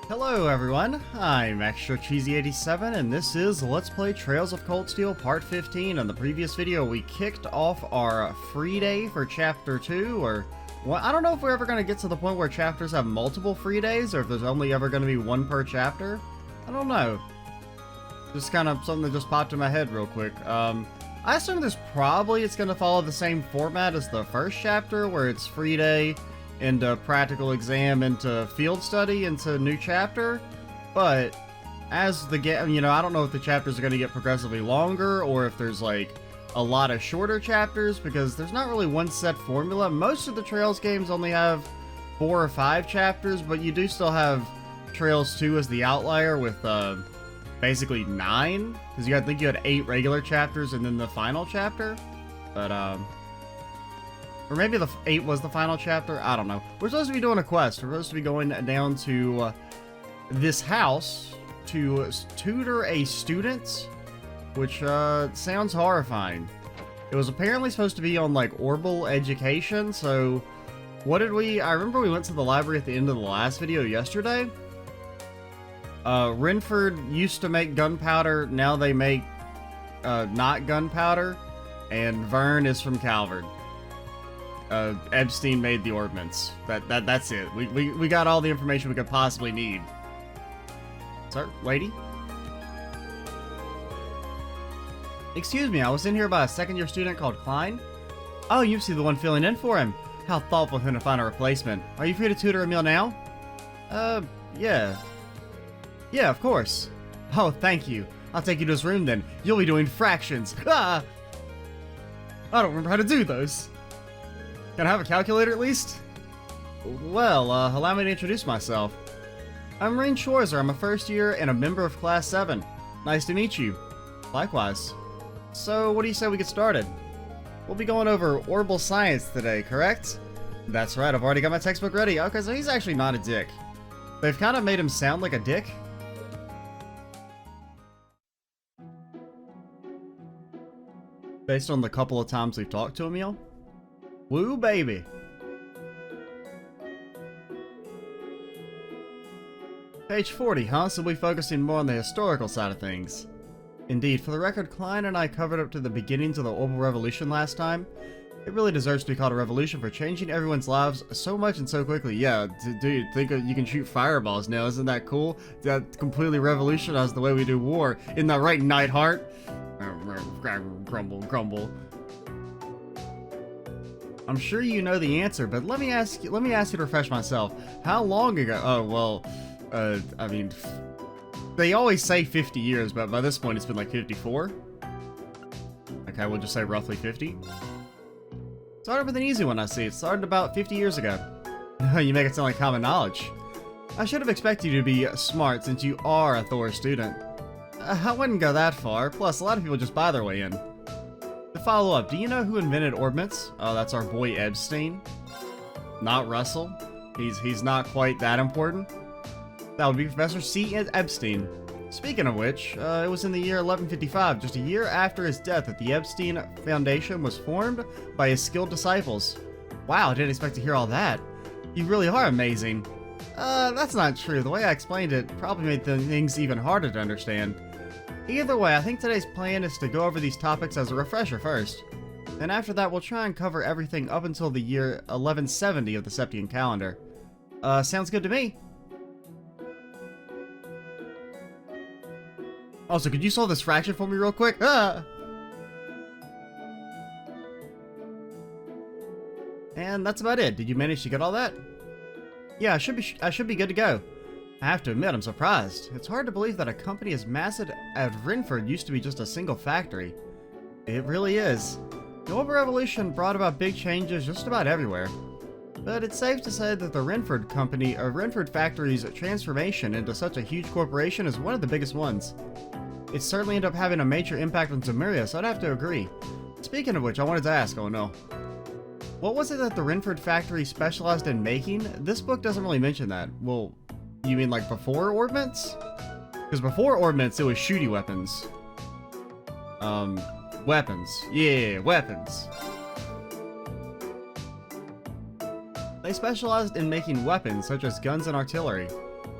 Hello everyone, I'm Extra Cheesy 87 and this is Let's Play Trails of Cold Steel Part 15. In the previous video we kicked off our free day for Chapter 2, or well, I don't know if we're ever going to get to the point where chapters have multiple free days, or if there's only ever going to be one per chapter. I don't know. Just kind of something that just popped in my head real quick. I assume it's going to follow the same format as the first chapter, where it's free day into practical exam, into field study, into new chapter. But as the game, I don't know if the chapters are going to get progressively longer or if there's like a lot of shorter chapters, because there's not really one set formula. Most of the Trails games only have 4 or 5 chapters, but you do still have Trails 2 as the outlier with basically 9, because I think you had 8 regular chapters and then the final chapter. But or maybe the 8 was the final chapter. I don't know. We're supposed to be doing a quest. We're supposed to be going down to this house to tutor a student, which sounds horrifying. It was apparently supposed to be on like Orbal Education. So what did I remember we went to the library at the end of the last video yesterday. Renford used to make gunpowder. Now they make not gunpowder. And Vern is from Calvard. Epstein made the ordnance. That's it. We got all the information we could possibly need. Sir, lady? Excuse me, I was in here by a second-year student called Klein. Oh, you see the one filling in for him. How thoughtful of him to find a replacement. Are you free to tutor Emil now? Yeah. Yeah, of course. Oh, thank you. I'll take you to his room then. You'll be doing fractions. Ah! I don't remember how to do those. Can I have a calculator at least? Well, allow me to introduce myself. I'm Rain Schwarzer. I'm a first year and a member of Class 7. Nice to meet you. Likewise. So, what do you say we get started? We'll be going over Orbal Science today, correct? That's right, I've already got my textbook ready. Okay, so he's actually not a dick. They've kind of made him sound like a dick. Based on the couple of times we've talked to Emil. Woo, baby. Page 40, huh? So we'll be focusing more on the historical side of things. Indeed, for the record, Klein and I covered up to the beginnings of the Orbal Revolution last time. It really deserves to be called a revolution for changing everyone's lives so much and so quickly. Yeah, dude, think you can shoot fireballs now. Isn't that cool? That completely revolutionized the way we do war. Isn't that right, Nightheart? Grumble, grumble. I'm sure you know the answer, but let me ask you to refresh myself. How long ago? Oh, well, I mean, they always say 50 years, but by this point it's been like 54. Okay, we'll just say roughly 50. Started with an easy one, I see. It started about 50 years ago. You make it sound like common knowledge. I should have expected you to be smart since you are a Thor student. I wouldn't go that far, plus a lot of people just buy their way in. To follow up, do you know who invented ordnance? Oh, that's our boy Epstein. Not Russell. He's not quite that important. That would be Professor C. Epstein. Speaking of which, it was in the year 1155, just a year after his death, that the Epstein Foundation was formed by his skilled disciples. Wow, I didn't expect to hear all that. You really are amazing. That's not true. The way I explained it probably made things even harder to understand. Either way, I think today's plan is to go over these topics as a refresher first. Then after that, we'll try and cover everything up until the year 1170 of the Septian calendar. Sounds good to me. Also, could you solve this fraction for me real quick? Ah! And that's about it. Did you manage to get all that? Yeah, I should be good to go. I have to admit, I'm surprised. It's hard to believe that a company as massive as Renford used to be just a single factory. It really is. The Orbal Revolution brought about big changes just about everywhere. But it's safe to say that the Renford company, or Renford factory's transformation into such a huge corporation is one of the biggest ones. It certainly ended up having a major impact on Zemuria, so I'd have to agree. Speaking of which, I wanted to ask, oh no. What was it that the Renford factory specialized in making? This book doesn't really mention that. Well, you mean like before ordnance? Because before ordnance, it was shooty weapons. Weapons. Yeah, weapons. They specialized in making weapons such as guns and artillery.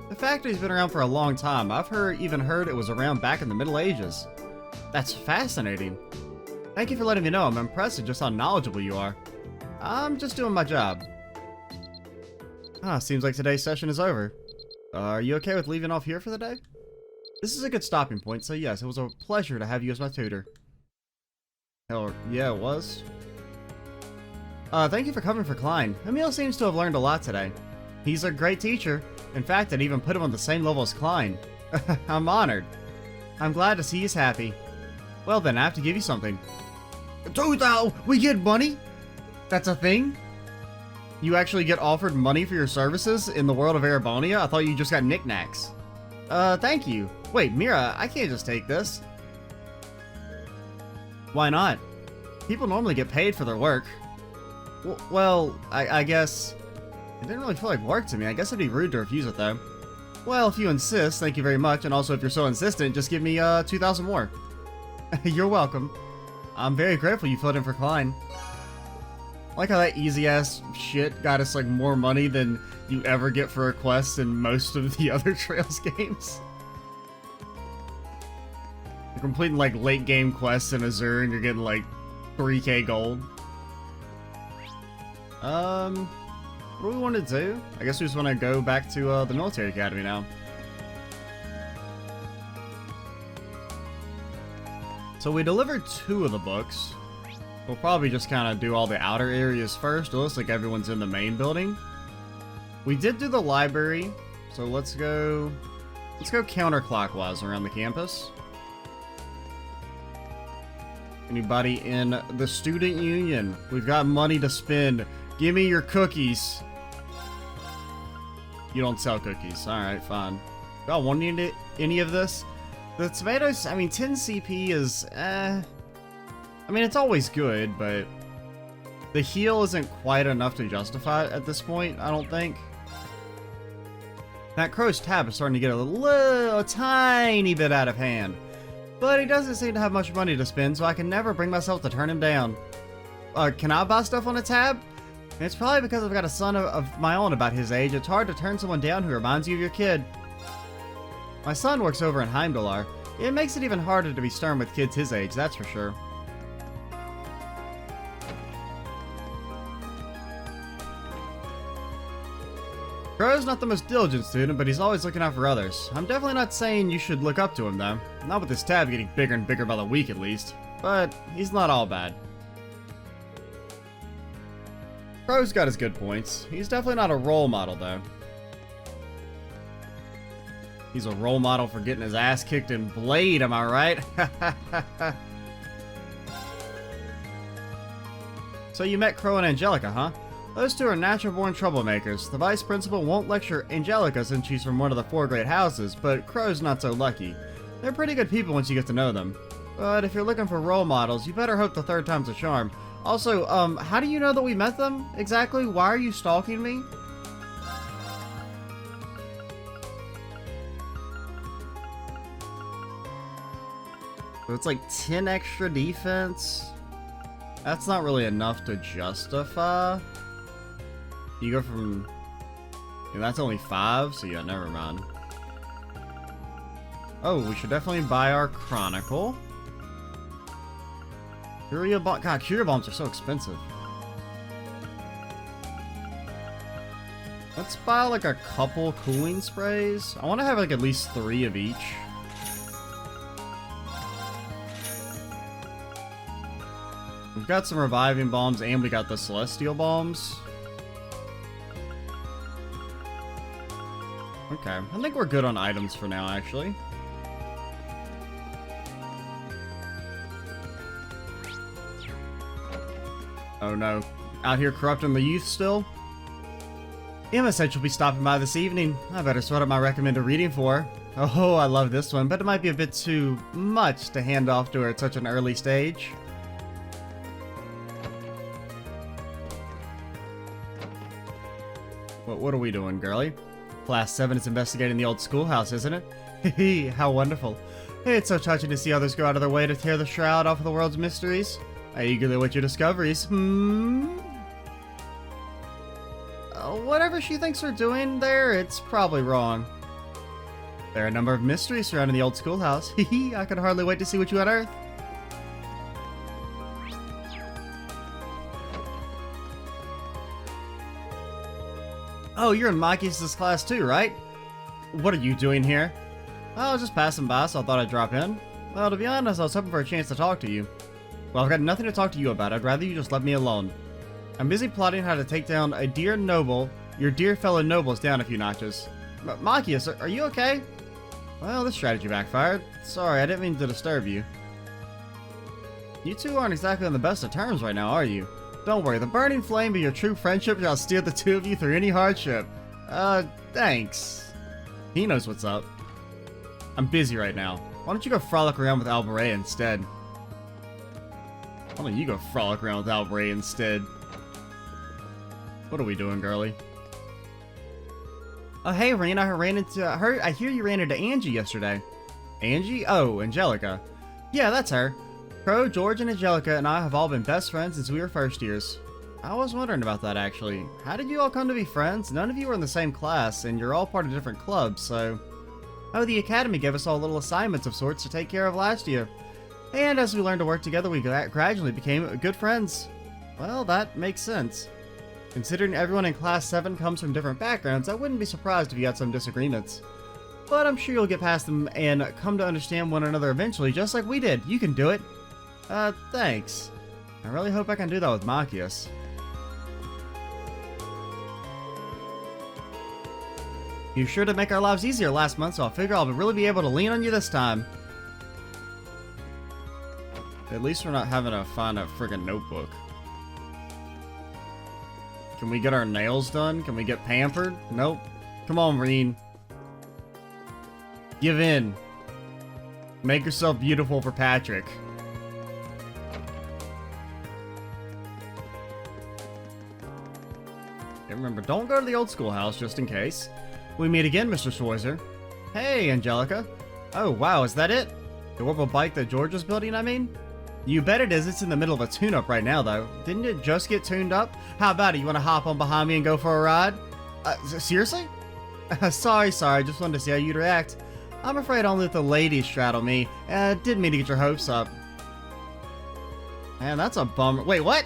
The factory's been around for a long time. I've even heard it was around back in the Middle Ages. That's fascinating. Thank you for letting me know. I'm impressed at just how knowledgeable you are. I'm just doing my job. Seems like today's session is over. Are you okay with leaving off here for the day? This is a good stopping point, so yes, it was a pleasure to have you as my tutor. Hell, yeah, it was. Thank you for coming for Klein. Emil seems to have learned a lot today. He's a great teacher. In fact, I'd even put him on the same level as Klein. I'm honored. I'm glad to see he's happy. Well then, I have to give you something. 2,000! We get money? That's a thing? You actually get offered money for your services in the world of Erebonia? I thought you just got knickknacks. Thank you. Wait, Mira, I can't just take this. Why not? People normally get paid for their work. Well, I guess... It didn't really feel like work to me. I guess it'd be rude to refuse it, though. Well, if you insist, thank you very much. And also, if you're so insistent, just give me, 2,000 more. You're welcome. I'm very grateful you filled in for Klein. I like how that easy-ass shit got us, like, more money than you ever get for a quest in most of the other Trails games. You're completing, like, late-game quests in Azure, and you're getting, like, 3k gold. What do we want to do? I guess we just want to go back to the military academy now. So we delivered 2 of the books. We'll probably just kind of do all the outer areas first. It looks like everyone's in the main building. We did do the library, so let's go counterclockwise around the campus. Anybody in the student union? We've got money to spend. Give me your cookies. You don't sell cookies. Alright, fine. Y'all want any of this? The tomatoes, I mean, 10 CP is, I mean, it's always good, but the heal isn't quite enough to justify it at this point, I don't think. That crow's tab is starting to get a tiny bit out of hand. But he doesn't seem to have much money to spend, so I can never bring myself to turn him down. Can I buy stuff on a tab? It's probably because I've got a son of my own about his age. It's hard to turn someone down who reminds you of your kid. My son works over in Heimdallar. It makes it even harder to be stern with kids his age, that's for sure. Crow's not the most diligent student, but he's always looking out for others. I'm definitely not saying you should look up to him, though. Not with this tab getting bigger and bigger by the week, at least. But he's not all bad. Crow's got his good points. He's definitely not a role model, though. He's a role model for getting his ass kicked in Blade, am I right? So you met Crow and Angelica, huh? Those 2 are natural-born troublemakers. The vice principal won't lecture Angelica since she's from one of the 4 great houses, but Crow's not so lucky. They're pretty good people once you get to know them. But if you're looking for role models, you better hope the 3rd time's a charm. Also, how do you know that we met them? Exactly? Why are you stalking me? So it's like 10 extra defense. That's not really enough to justify. You go from... Yeah, that's only 5, so yeah, never mind. Oh, we should definitely buy our Chronicle. Curia Bomb... God, Curia Bombs are so expensive. Let's buy like a couple cooling sprays. I want to have like at least 3 of each. We've got some reviving bombs and we got the celestial bombs. Okay, I think we're good on items for now, actually. Oh no, out here corrupting the youth still? Emma said she'll be stopping by this evening. I better sort out my recommended reading for her. Oh, I love this one, but it might be a bit too much to hand off to her at such an early stage. What are we doing, girlie? Class 7 is investigating the Old Schoolhouse, isn't it? Hehe, how wonderful. It's so touching to see others go out of their way to tear the shroud off of the world's mysteries. I eagerly await your discoveries. Whatever she thinks we're doing there, it's probably wrong. There are a number of mysteries surrounding the old schoolhouse. Hehe, I could hardly wait to see what you unearth. Oh, you're in Machias' class too, right? What are you doing here? I was just passing by, so I thought I'd drop in. Well, to be honest, I was hoping for a chance to talk to you. Well, I've got nothing to talk to you about. I'd rather you just let me alone. I'm busy plotting how to take down a dear noble, your dear fellow nobles down a few notches. Machias, are you okay? Well, this strategy backfired. Sorry, I didn't mean to disturb you. You two aren't exactly on the best of terms right now, are you? Don't worry, the burning flame of your true friendship shall steer the two of you through any hardship. Thanks. He knows what's up. I'm busy right now. Why don't you go frolic around with Albaret instead? Why don't you go frolic around with Albaret instead? What are we doing, girlie? Oh, hey, Rain, I hear you ran into Angie yesterday. Angie? Oh, Angelica. Yeah, that's her. Crow, George, and Angelica and I have all been best friends since we were first years. I was wondering about that, actually. How did you all come to be friends? None of you were in the same class, and you're all part of different clubs, so... Oh, the Academy gave us all little assignments of sorts to take care of last year. And as we learned to work together, we gradually became good friends. Well, that makes sense. Considering everyone in Class 7 comes from different backgrounds, I wouldn't be surprised if you had some disagreements. But I'm sure you'll get past them and come to understand one another eventually, just like we did. You can do it. Thanks. I really hope I can do that with Machias. You sure did make our lives easier last month, so I figure I'll really be able to lean on you this time. At least we're not having to find a friggin' notebook. Can we get our nails done? Can we get pampered? Nope. Come on, Reen. Give in. Make yourself beautiful for Patrick. And remember, don't go to the old schoolhouse just in case. We meet again, Mr. Schweizer. Hey, Angelica. Oh, wow, is that it? The orbital bike that George was building, I mean? You bet it is. It's in the middle of a tune-up right now, though. Didn't it just get tuned up? How about it? You want to hop on behind me and go for a ride? Seriously? Sorry. I just wanted to see how you'd react. I'm afraid only if the ladies straddle me. Didn't mean to get your hopes up. Man, that's a bummer. Wait, what?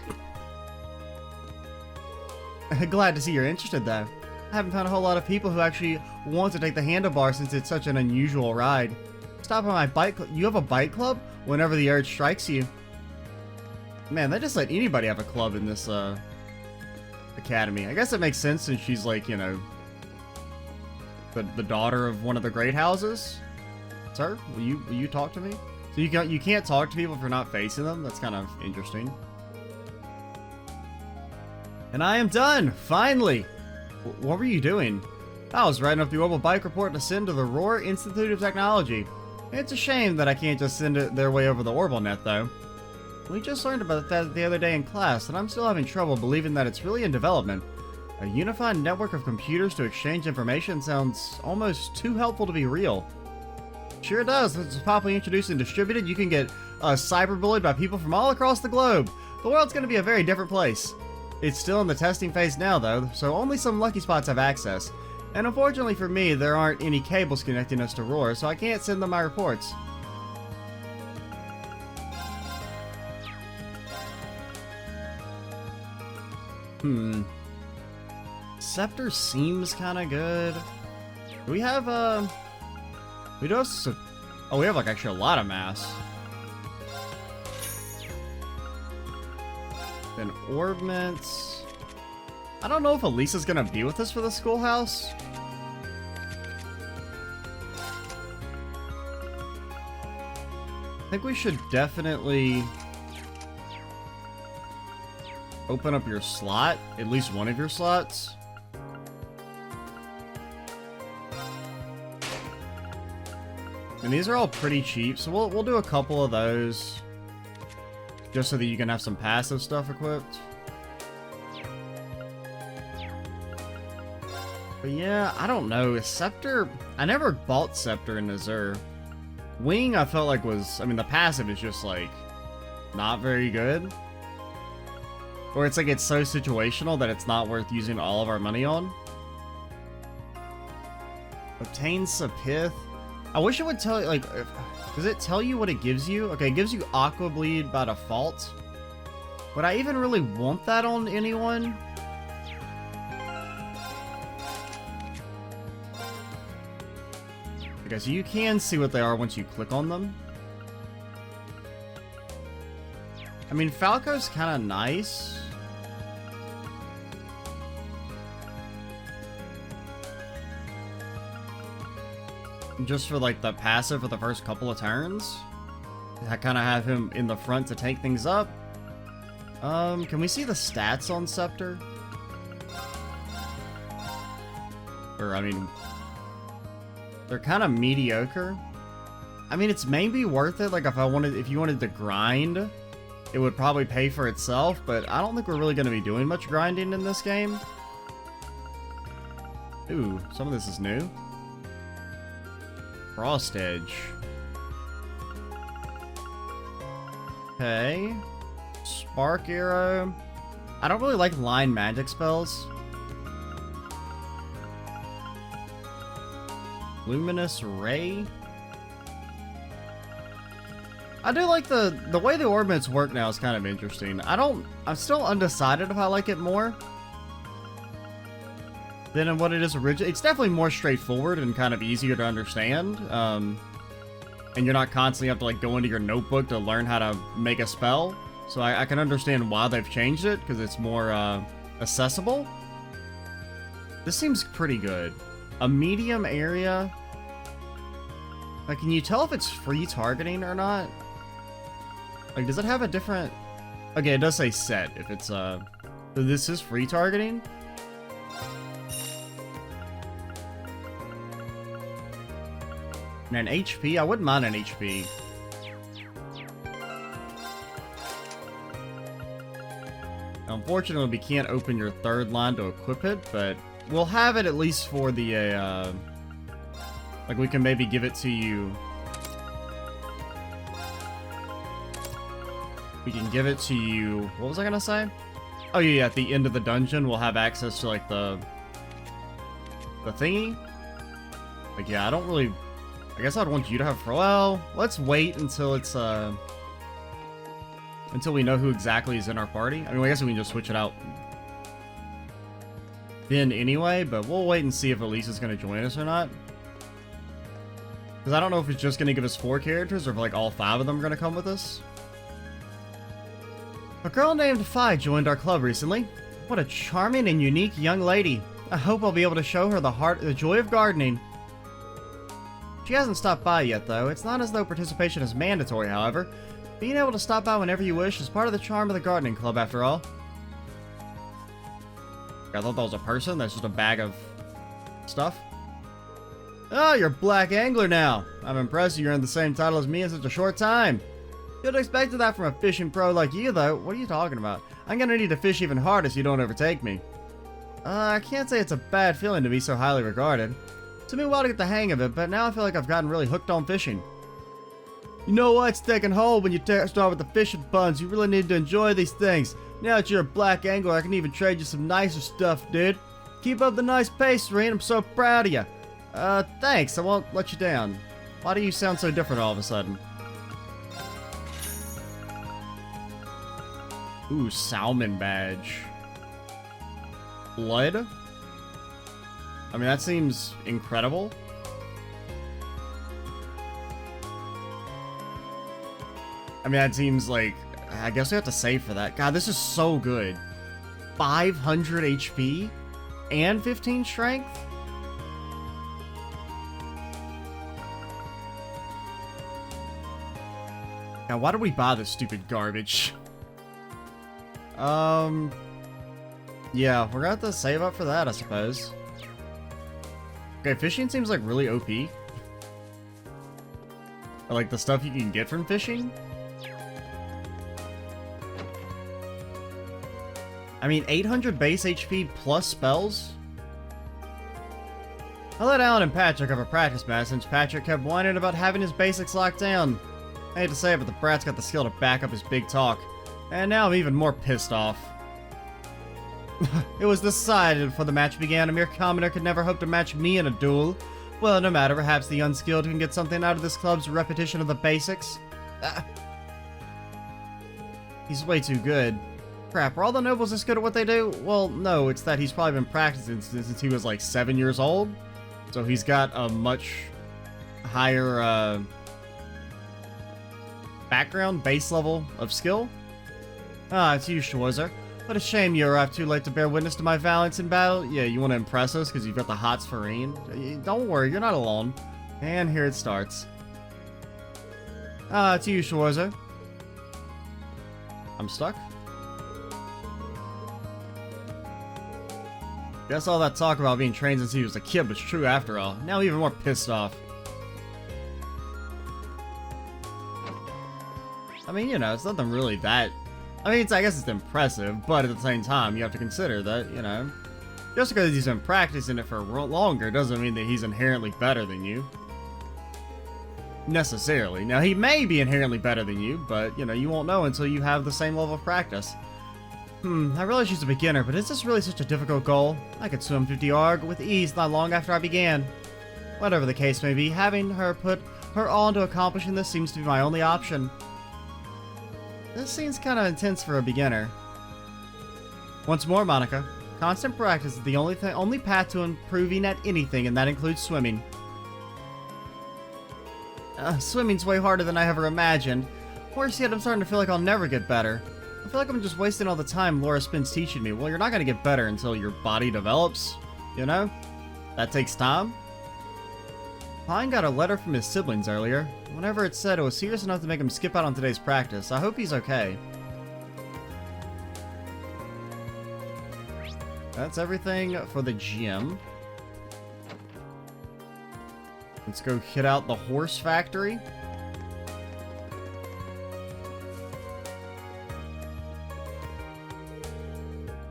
Glad to see you're interested, though. I haven't found a whole lot of people who actually want to take the handlebar since it's such an unusual ride. Stop at my bike club. You have a bike club? Whenever the urge strikes you. Man, they just let anybody have a club in this, academy. I guess it makes sense since she's like, you know, the daughter of one of the great houses. Sir, will you talk to me? So you can't talk to people if you're not facing them? That's kind of interesting. And I am done! Finally! What were you doing? I was writing up the orbital bike report to send to the Roar Institute of Technology. It's a shame that I can't just send it their way over the orbital net, though. We just learned about that the other day in class, and I'm still having trouble believing that it's really in development. A unified network of computers to exchange information sounds almost too helpful to be real. Sure does. It's properly introduced and distributed. You can get cyberbullied by people from all across the globe. The world's going to be a very different place. It's still in the testing phase now, though, so only some lucky spots have access. And unfortunately for me, there aren't any cables connecting us to Roar, so I can't send them my reports. Scepter seems kinda good. Do we have, we do have some... Oh, we have, like, actually a lot of mass. Then orbments... I don't know if Elisa's gonna be with us for the schoolhouse. I think we should definitely open up your slot, at least one of your slots. And these are all pretty cheap, so we'll do a couple of those just so that you can have some passive stuff equipped. But yeah, I don't know. Scepter, I never bought Scepter in Azure. Wing, I felt like was, I mean, the passive is just like not very good. Or it's like it's so situational that it's not worth using all of our money on. Obtain Sapith. I wish it would tell you, like, does it tell you what it gives you? Okay, it gives you Aqua Bleed by default. Would I even really want that on anyone? Okay, so you can see what they are once you click on them. I mean, Falco's kind of nice. Just for, like, the passive for the first couple of turns. I kind of have him in the front to take things up. Can we see the stats on Scepter? Or, I mean, they're kind of mediocre. I mean, it's maybe worth it. Like, if you wanted to grind, it would probably pay for itself, but I don't think we're really going to be doing much grinding in this game. Ooh, some of this is new. Frost Edge. Okay. Spark Arrow. I don't really like line magic spells. Luminous Ray. I do like the way the orbits work now is kind of interesting. I'm still undecided if I like it more than in what it is originally. It's definitely more straightforward and kind of easier to understand. And you're not constantly have to like go into your notebook to learn how to make a spell. So I can understand why they've changed it, because it's more accessible. This seems pretty good. A medium area. Like, can you tell if it's free targeting or not? Like, does it have a different... Okay, it does say set if it's, So this is free targeting? And an HP? I wouldn't mind an HP. Unfortunately, we can't open your third line to equip it, but we'll have it at least for the, like, we can maybe give it to you. We can give it to you. What was I gonna say? Oh, yeah, at the end of the dungeon, we'll have access to, like, the thingy. Like, yeah, I don't really... I guess I'd want you to have... Well, let's wait until it's, until we know who exactly is in our party. I mean, I guess we can just switch it out then anyway, but we'll wait and see if Elise is going to join us or not. Because I don't know if it's just going to give us 4 characters or if, like, all 5 of them are going to come with us. A girl named Fi joined our club recently. What a charming and unique young lady. I hope I'll be able to show her the joy of gardening. She hasn't stopped by yet, though. It's not as though participation is mandatory, however. Being able to stop by whenever you wish is part of the charm of the gardening club, after all. I thought that was a person. That's just a bag of stuff. Oh, you're Black Angler now. I'm impressed you earned the same title as me in such a short time. You'd have expected that from a fishing pro like you, though. What are you talking about? I'm gonna need to fish even harder so you don't overtake me. I can't say it's a bad feeling to be so highly regarded. It took me a while to get the hang of it, but now I feel like I've gotten really hooked on fishing. You know what? It's taking hold when you start with the fishing puns. You really need to enjoy these things. Now that you're a Black Angler, I can even trade you some nicer stuff, dude. Keep up the nice pace, Reen. I'm so proud of you. Thanks. I won't let you down. Why do you sound so different all of a sudden? Ooh, Salmon Badge. Blood? I mean, that seems incredible. I mean, that seems like... I guess we have to save for that. God, this is so good. 500 HP and 15 strength? Now, why did we buy this stupid garbage? Yeah, we're gonna have to save up for that, I suppose. Okay, fishing seems like really OP. Or like the stuff you can get from fishing. I mean, 800 base HP plus spells? I let Alan and Patrick have a practice match since Patrick kept whining about having his basics locked down. I hate to say it, but the brat's got the skill to back up his big talk. And now I'm even more pissed off. It was decided before the match began a mere commoner could never hope to match me in a duel. Well, no matter, perhaps the unskilled can get something out of this club's repetition of the basics. He's way too good. Crap, are all the nobles this good at what they do? Well, no, it's that he's probably been practicing since he was like 7 years old. So he's got a much higher background, base level of skill. Ah, it's you, Schwarzer. What a shame you arrived too late to bear witness to my valiance in battle. Yeah, you want to impress us because you've got the hots for Reen? Don't worry, you're not alone. And here it starts. Ah, it's you, Schwarzer. I'm stuck. Guess all that talk about being trained since he was a kid was true after all. Now I'm even more pissed off. I mean, you know, it's nothing really that... I mean, I guess it's impressive, but at the same time, you have to consider that, you know, just because he's been practicing it for longer doesn't mean that he's inherently better than you. Necessarily. Now, he may be inherently better than you, but, you know, you won't know until you have the same level of practice. I realize she's a beginner, but is this really such a difficult goal? I could swim 50 arg with ease not long after I began. Whatever the case may be, having her put her all into accomplishing this seems to be my only option. This seems kind of intense for a beginner. Once more, Monica. Constant practice is the only path to improving at anything, and that includes swimming. Swimming's way harder than I ever imagined. Worse yet, I'm starting to feel like I'll never get better. I feel like I'm just wasting all the time Laura spends teaching me. Well, you're not going to get better until your body develops, you know? That takes time. Pine got a letter from his siblings earlier. Whenever it said it was serious enough to make him skip out on today's practice. I hope he's okay. That's everything for the gym. Let's go hit out the horse factory.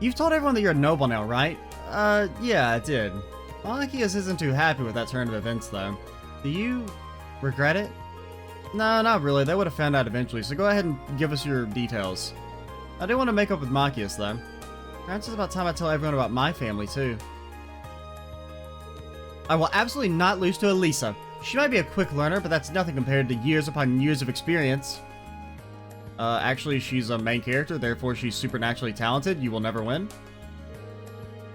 You've told everyone that you're a noble now, right? Yeah, I did. Malachias isn't too happy with that turn of events, though. Do you regret it? No, not really. They would have found out eventually, so go ahead and give us your details. I do want to make up with Machias, though. Perhaps it's about time I tell everyone about my family, too. I will absolutely not lose to Elisa. She might be a quick learner, but that's nothing compared to years upon years of experience. Actually, she's a main character, therefore she's supernaturally talented. You will never win.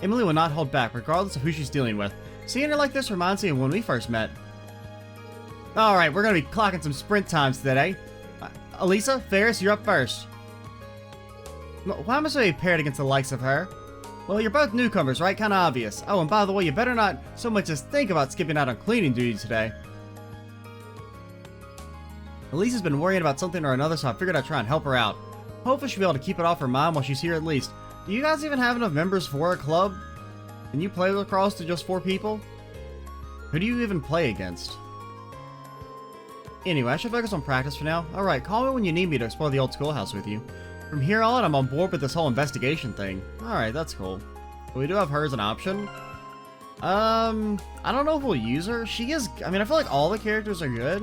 Emily will not hold back, regardless of who she's dealing with. Seeing her like this reminds me of when we first met. Alright, we're gonna be clocking some sprint times today. Elisa, Ferris, you're up first. Why am I so paired against the likes of her? Well, you're both newcomers, right? Kinda obvious. Oh, and by the way, you better not so much as think about skipping out on cleaning duty today. Elisa's been worrying about something or another, so I figured I'd try and help her out. Hopefully she'll be able to keep it off her mind while she's here at least. Do you guys even have enough members for a club? Can you play lacrosse to just 4 people? Who do you even play against? Anyway, I should focus on practice for now. Alright, call me when you need me to explore the Old Schoolhouse with you. From here on, I'm on board with this whole investigation thing. Alright, that's cool. But we do have her as an option. I don't know if we'll use her. She is... I mean, I feel like all the characters are good.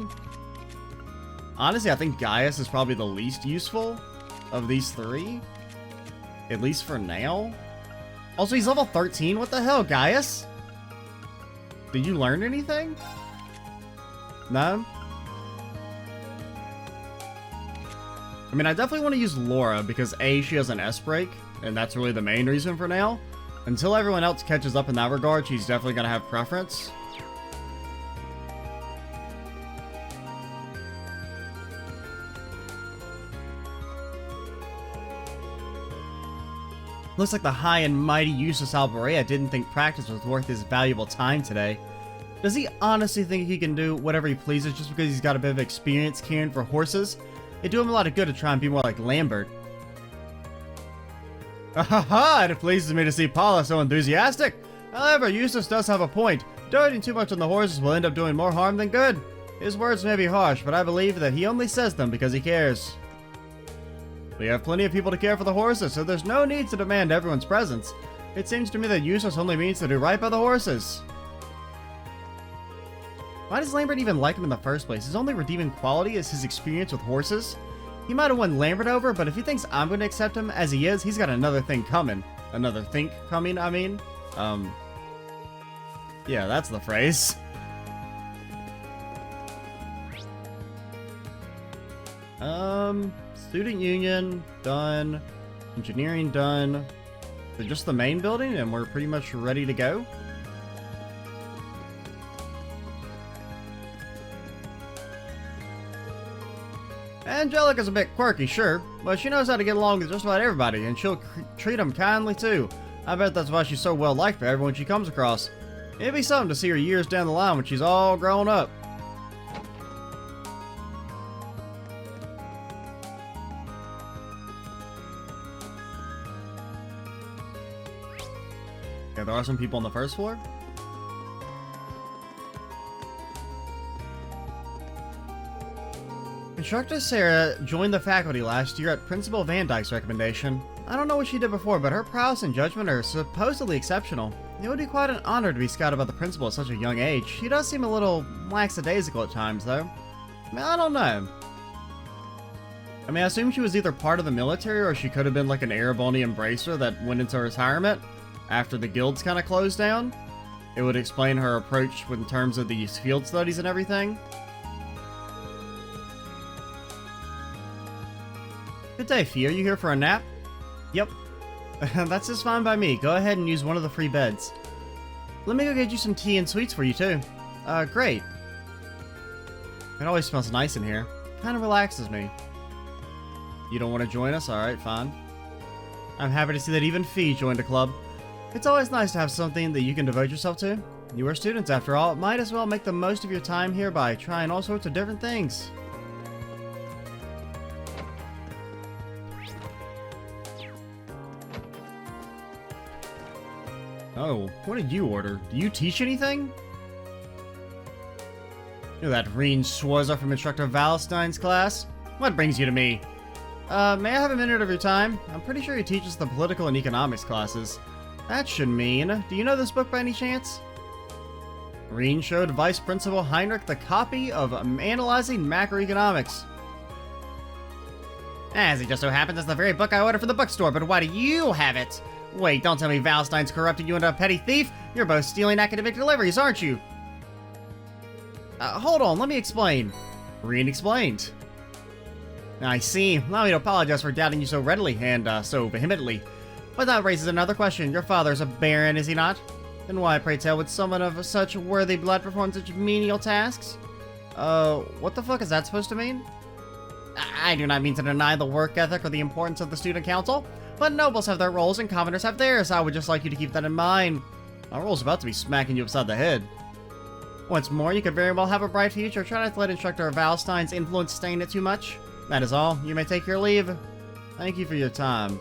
Honestly, I think Gaius is probably the least useful of these 3. At least for now. Also, he's level 13. What the hell, Gaius? Did you learn anything? No? I mean, I definitely want to use Laura because A, she has an S break, and that's really the main reason for now. Until everyone else catches up in that regard, she's definitely going to have preference. Looks like the high and mighty Eustace Alborea didn't think practice was worth his valuable time today. Does he honestly think he can do whatever he pleases just because he's got a bit of experience caring for horses? It'd do him a lot of good to try and be more like Lambert. Ahaha! It pleases me to see Paula so enthusiastic. However, Eustace does have a point. Doting too much on the horses will end up doing more harm than good. His words may be harsh, but I believe that he only says them because he cares. We have plenty of people to care for the horses, so there's no need to demand everyone's presence. It seems to me that Eustace only means to do right by the horses. Why does Lambert even like him in the first place? His only redeeming quality is his experience with horses. He might have won Lambert over, but if he thinks I'm going to accept him as he is, he's got another thing coming. Another think coming, I mean. Yeah, that's the phrase. Student union, done. Engineering, done. So just the main building, and we're pretty much ready to go. Angelica's a bit quirky, sure, but she knows how to get along with just about everybody, and she'll treat them kindly too. I bet that's why she's so well liked by everyone she comes across. It'd be something to see her years down the line when she's all grown up. Yeah, there are some people on the first floor. Instructor Sarah joined the faculty last year at Principal Van Dyke's recommendation. I don't know what she did before, but her prowess and judgment are supposedly exceptional. It would be quite an honor to be scouted by the principal at such a young age. She does seem a little lackadaisical at times, though. I don't know. I assume she was either part of the military or she could have been like an Araboni embracer that went into retirement after the guilds kind of closed down. It would explain her approach in terms of these field studies and everything. Good day, Fee. Are you here for a nap? Yep. That's just fine by me. Go ahead and use one of the free beds. Let me go get you some tea and sweets for you, too. Great. It always smells nice in here. Kind of relaxes me. You don't want to join us? Alright, fine. I'm happy to see that even Fee joined a club. It's always nice to have something that you can devote yourself to. You are students, after all. Might as well make the most of your time here by trying all sorts of different things. Oh, what did you order? Do you teach anything? You're that Reen Schwarzer from Instructor Valstein's class? What brings you to me? May I have a minute of your time? I'm pretty sure he teaches the political and economics classes. That should mean... Do you know this book by any chance? Reen showed Vice Principal Heinrich the copy of Analyzing Macroeconomics. As it just so happens, it's the very book I ordered from the bookstore, but why do you have it? Wait, don't tell me Valstein's corrupted you into a petty thief. You're both stealing academic deliveries, aren't you? Hold on, let me explain. Reen explained. I see. Allow me to apologize for doubting you so readily and so vehemently. But that raises another question. Your father's a baron, is he not? Then why, pray tell, would someone of such worthy blood perform such menial tasks? What the fuck is that supposed to mean? I do not mean to deny the work ethic or the importance of the student council, but nobles have their roles and commoners have theirs. I would just like you to keep that in mind. Our role's about to be smacking you upside the head. Once more, you could very well have a bright future. Try not to let Instructor Valstein's influence stain it too much. That is all. You may take your leave. Thank you for your time.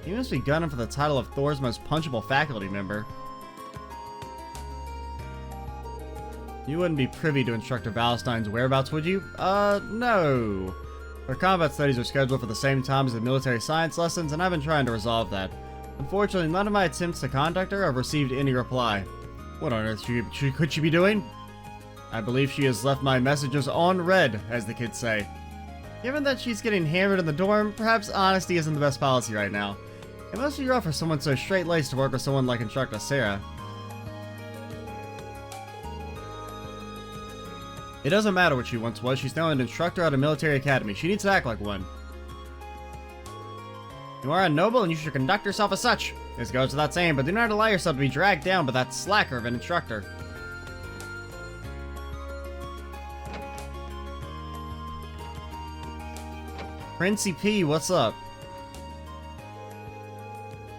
You must be gunning for the title of Thor's most punchable faculty member. You wouldn't be privy to Instructor Valstein's whereabouts, would you? No. Her combat studies are scheduled for the same time as the military science lessons, and I've been trying to resolve that. Unfortunately, none of my attempts to contact her have received any reply. What on earth could she be doing? I believe she has left my messages on read, as the kids say. Given that she's getting hammered in the dorm, perhaps honesty isn't the best policy right now. It must be rough for someone so straight-laced to work with someone like Instructor Sarah. It doesn't matter what she once was, she's now an instructor at a military academy. She needs to act like one. You are a noble and you should conduct yourself as such. This goes without saying, but do not allow yourself to be dragged down by that slacker of an instructor. Princey P, what's up?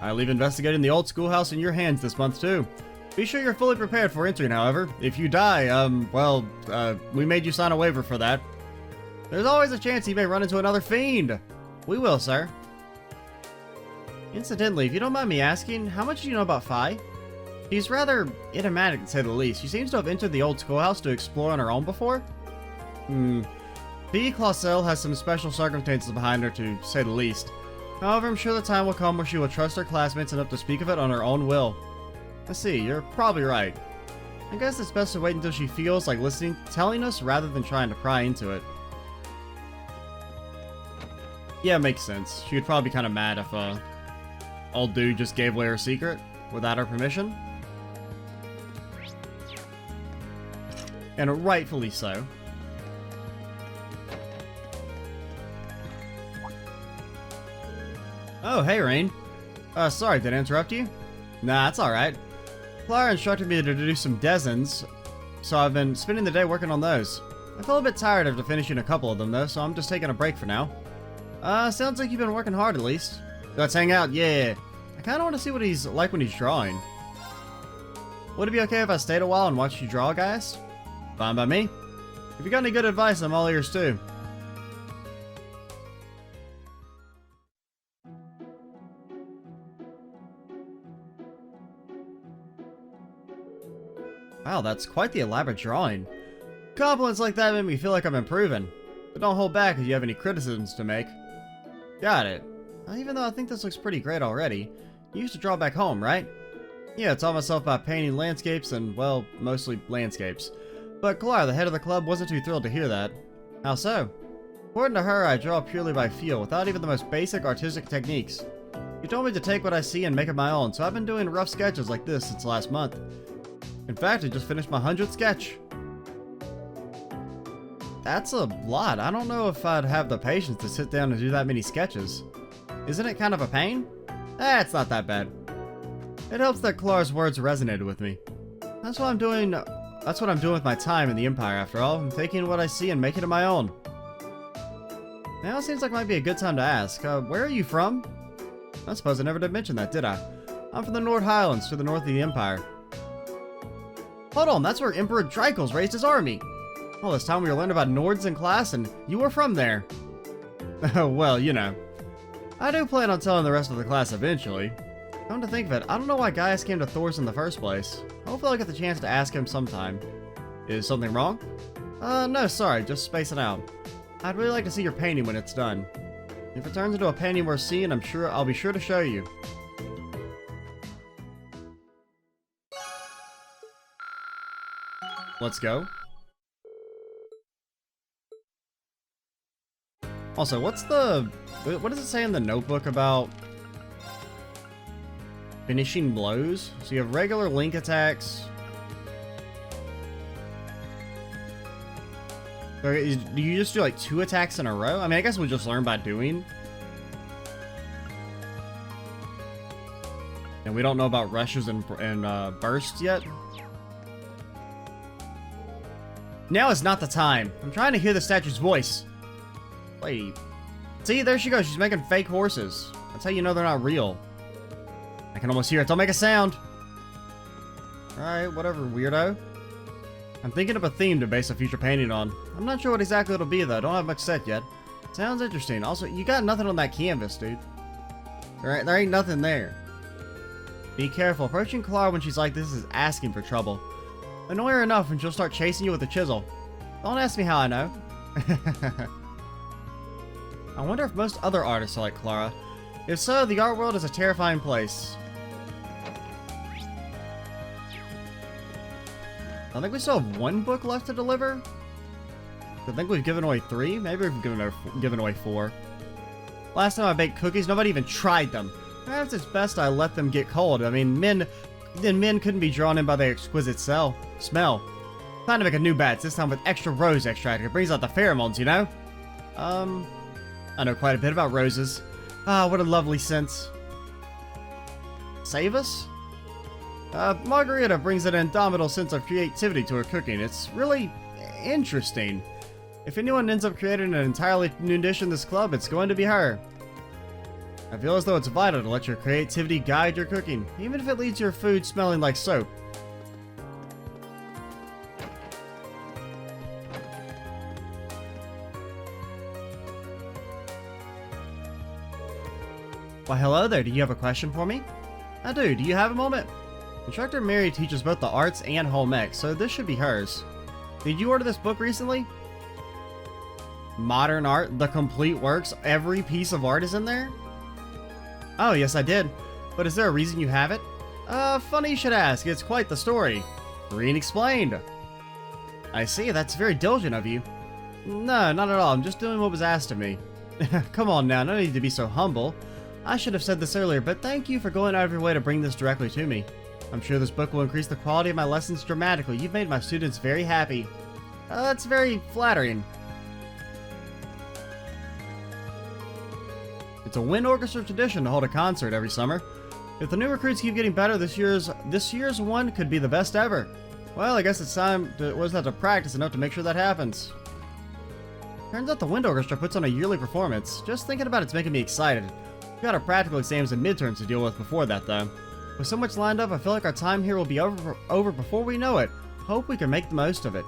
I leave investigating the Old Schoolhouse in your hands this month too. Be sure you're fully prepared for entering, however. If you die, we made you sign a waiver for that. There's always a chance you may run into another fiend. We will, sir. Incidentally, if you don't mind me asking, how much do you know about Phi? She's rather enigmatic, to say the least. She seems to have entered the Old Schoolhouse to explore on her own before. P. Clausel has some special circumstances behind her, to say the least. However, I'm sure the time will come where she will trust her classmates enough to speak of it on her own will. I see, you're probably right. I guess it's best to wait until she feels like telling us rather than trying to pry into it. Yeah, makes sense. She would probably be kind of mad if, old dude just gave away her secret without her permission. And rightfully so. Oh, hey, Rain. Sorry, did I interrupt you? Nah, it's alright. Clara instructed me to do some dozens, so I've been spending the day working on those. I feel a bit tired after finishing a couple of them, though, so I'm just taking a break for now. Sounds like you've been working hard, at least. Let's hang out, yeah. I kinda want to see what he's like when he's drawing. Would it be okay if I stayed a while and watched you draw, guys? Fine by me. If you got any good advice, I'm all ears too. Wow, that's quite the elaborate drawing. Compliments like that make me feel like I'm improving. But don't hold back if you have any criticisms to make. Got it. Even though I think this looks pretty great already, you used to draw back home, right? Yeah, I taught myself by painting landscapes and, well, mostly landscapes. But Clara, the head of the club, wasn't too thrilled to hear that. How so? According to her, I draw purely by feel, without even the most basic artistic techniques. She told me to take what I see and make it my own, so I've been doing rough sketches like this since last month. In fact, I just finished my 100th sketch. That's a lot. I don't know if I'd have the patience to sit down and do that many sketches. Isn't it kind of a pain? It's not that bad. It helps that Clara's words resonated with me. That's what I'm doing with my time in the Empire, after all. I'm taking what I see and making it my own. Now it seems like it might be a good time to ask. Where are you from? I suppose I never did mention that, did I? I'm from the Nord Highlands, to the north of the Empire. Hold on, that's where Emperor Dreikel's raised his army. All this time we were learning about Nords in class, and you were from there. Well, you know. I do plan on telling the rest of the class eventually. Come to think of it, I don't know why Gaius came to Thors in the first place. Hopefully I'll get the chance to ask him sometime. Is something wrong? No, sorry, just spacing out. I'd really like to see your painting when it's done. If it turns into a painting worth seeing, I'll be sure to show you. Let's go. Also, what does it say in the notebook about finishing blows? So you have regular link attacks. Do you just do like 2 attacks in a row? I mean, I guess we'll just learn by doing. And we don't know about rushes and bursts yet. Now is not the time. I'm trying to hear the statue's voice. Lady. See, there she goes. She's making fake horses. That's how you know they're not real. I can almost hear it. Don't make a sound. Alright, whatever, weirdo. I'm thinking of a theme to base a future painting on. I'm not sure what exactly it'll be, though. Don't have much set yet. Sounds interesting. Also, you got nothing on that canvas, dude. There ain't nothing there. Be careful. Approaching Clara when she's like this is asking for trouble. Annoy her enough and she'll start chasing you with a chisel. Don't ask me how I know. I wonder if most other artists are like Clara. If so, the art world is a terrifying place. I think we still have 1 book left to deliver. I think we've given away 3. Maybe we've given away 4. Last time I baked cookies, nobody even tried them. Perhaps it's best I let them get cold. I mean, men couldn't be drawn in by their exquisite smell. Time to make a new batch, this time with extra rose extract. It brings out the pheromones, you know? I know quite a bit about roses. Ah, what a lovely scent. Save us? Margarita brings an indomitable sense of creativity to her cooking. It's really interesting. If anyone ends up creating an entirely new dish in this club, it's going to be her. I feel as though it's vital to let your creativity guide your cooking, even if it leaves your food smelling like soap. Why, hello there. Do you have a question for me? I do. Do you have a moment? Instructor Mary teaches both the arts and home ec, so this should be hers. Did you order this book recently? Modern art, the complete works, every piece of art is in there? Oh, yes, I did. But is there a reason you have it? Funny you should ask. It's quite the story. Read explained. I see. That's very diligent of you. No, not at all. I'm just doing what was asked of me. Come on now. No need to be so humble. I should have said this earlier, but thank you for going out of your way to bring this directly to me. I'm sure this book will increase the quality of my lessons dramatically. You've made my students very happy. That's very flattering. It's a wind orchestra tradition to hold a concert every summer. If the new recruits keep getting better, this year's one could be the best ever. Well, I guess it's time to practice enough to make sure that happens. Turns out the wind orchestra puts on a yearly performance. Just thinking about it's making me excited. We got our practical exams and midterms to deal with before that, though. With so much lined up, I feel like our time here will be over before we know it. Hope we can make the most of it.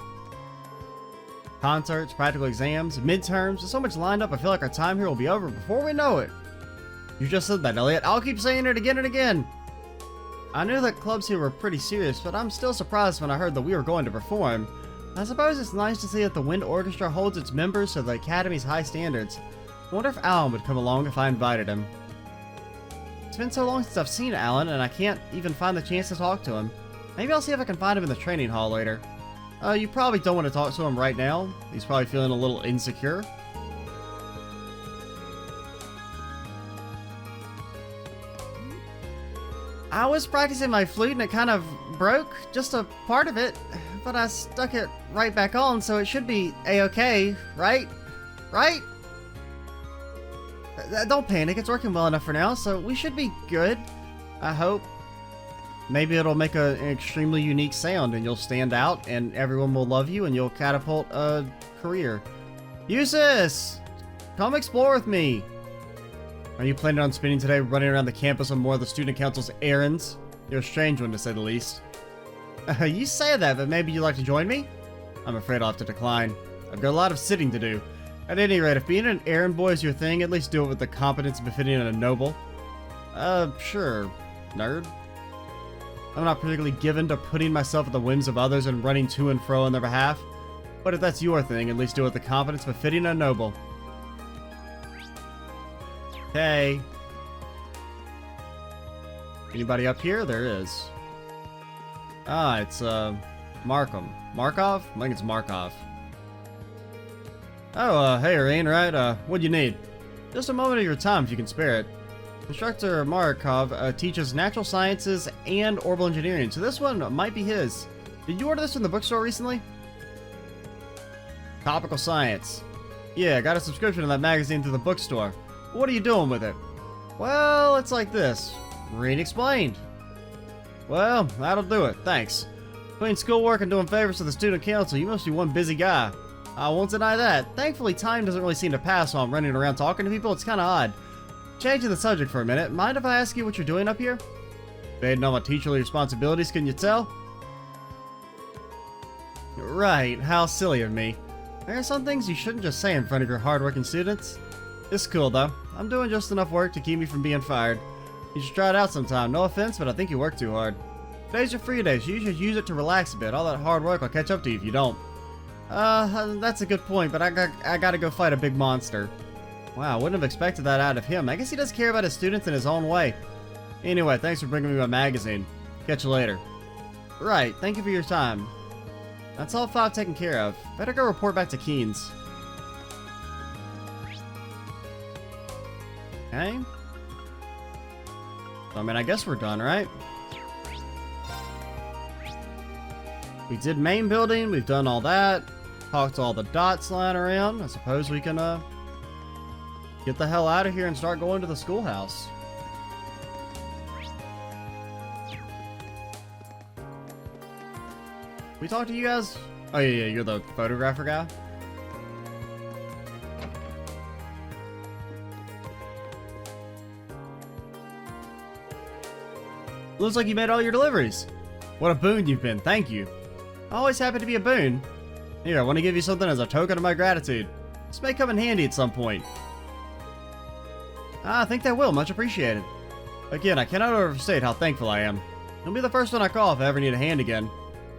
Concerts, practical exams, midterms, there's so much lined up, I feel like our time here will be over before we know it. You just said that, Elliot. I'll keep saying it again and again. I knew that clubs here were pretty serious, but I'm still surprised when I heard that we were going to perform. I suppose it's nice to see that the wind orchestra holds its members to the Academy's high standards. I wonder if Alan would come along if I invited him. It's been so long since I've seen Alan, and I can't even find the chance to talk to him. Maybe I'll see if I can find him in the training hall later. You probably don't want to talk to him right now. He's probably feeling a little insecure. I was practicing my flute and it kind of broke, just a part of it, but I stuck it right back on, so it should be a-okay, right? Right? Don't panic, it's working well enough for now, so we should be good, I hope. Maybe it'll make an extremely unique sound and you'll stand out and everyone will love you and you'll catapult a career. Eustace! Come explore with me! Are you planning on spending today running around the campus on more of the student council's errands? You're a strange one to say the least. You say that, but maybe you'd like to join me? I'm afraid I'll have to decline. I've got a lot of sitting to do. At any rate, if being an errand boy is your thing, at least do it with the competence befitting a noble. Sure, nerd. I'm not particularly given to putting myself at the whims of others and running to and fro on their behalf. But if that's your thing, at least do it with the confidence befitting a noble. Hey. Anybody up here? There is. Ah, it's, Markham. Markov? I think it's Markov. Oh, hey, Irene, right? What do you need? Just a moment of your time if you can spare it. Instructor Markov teaches natural sciences and orbital engineering, so this one might be his. Did you order this from the bookstore recently? Topical science. Yeah, got a subscription to that magazine through the bookstore. What are you doing with it? Well, it's like this. Read explained. Well, that'll do it, thanks. Between schoolwork and doing favors to the student council, you must be one busy guy. I won't deny that. Thankfully, time doesn't really seem to pass while I'm running around talking to people. It's kind of odd. Changing the subject for a minute, mind if I ask you what you're doing up here? Evading all my teacherly responsibilities, can you tell? Right, how silly of me. There are some things you shouldn't just say in front of your hardworking students. It's cool though. I'm doing just enough work to keep me from being fired. You should try it out sometime. No offense, but I think you work too hard. Today's your free day, so you should use it to relax a bit. All that hard work will catch up to you if you don't. That's a good point, but I gotta go fight a big monster. Wow, wouldn't have expected that out of him. I guess he does care about his students in his own way. Anyway, thanks for bringing me my magazine. Catch you later. Right, thank you for your time. That's all 5 taken care of. Better go report back to Keen's. Okay. I mean, I guess we're done, right? We did main building, we've done all that. Talked to all the dots lying around. I suppose we can, get the hell out of here and start going to the schoolhouse. We talked to you guys? Oh yeah, you're the photographer guy? Looks like you made all your deliveries. What a boon you've been, thank you. Always happy to be a boon. Here, I want to give you something as a token of my gratitude. This may come in handy at some point. I think that will, much appreciated. Again, I cannot overstate how thankful I am. You'll be the first one I call if I ever need a hand again.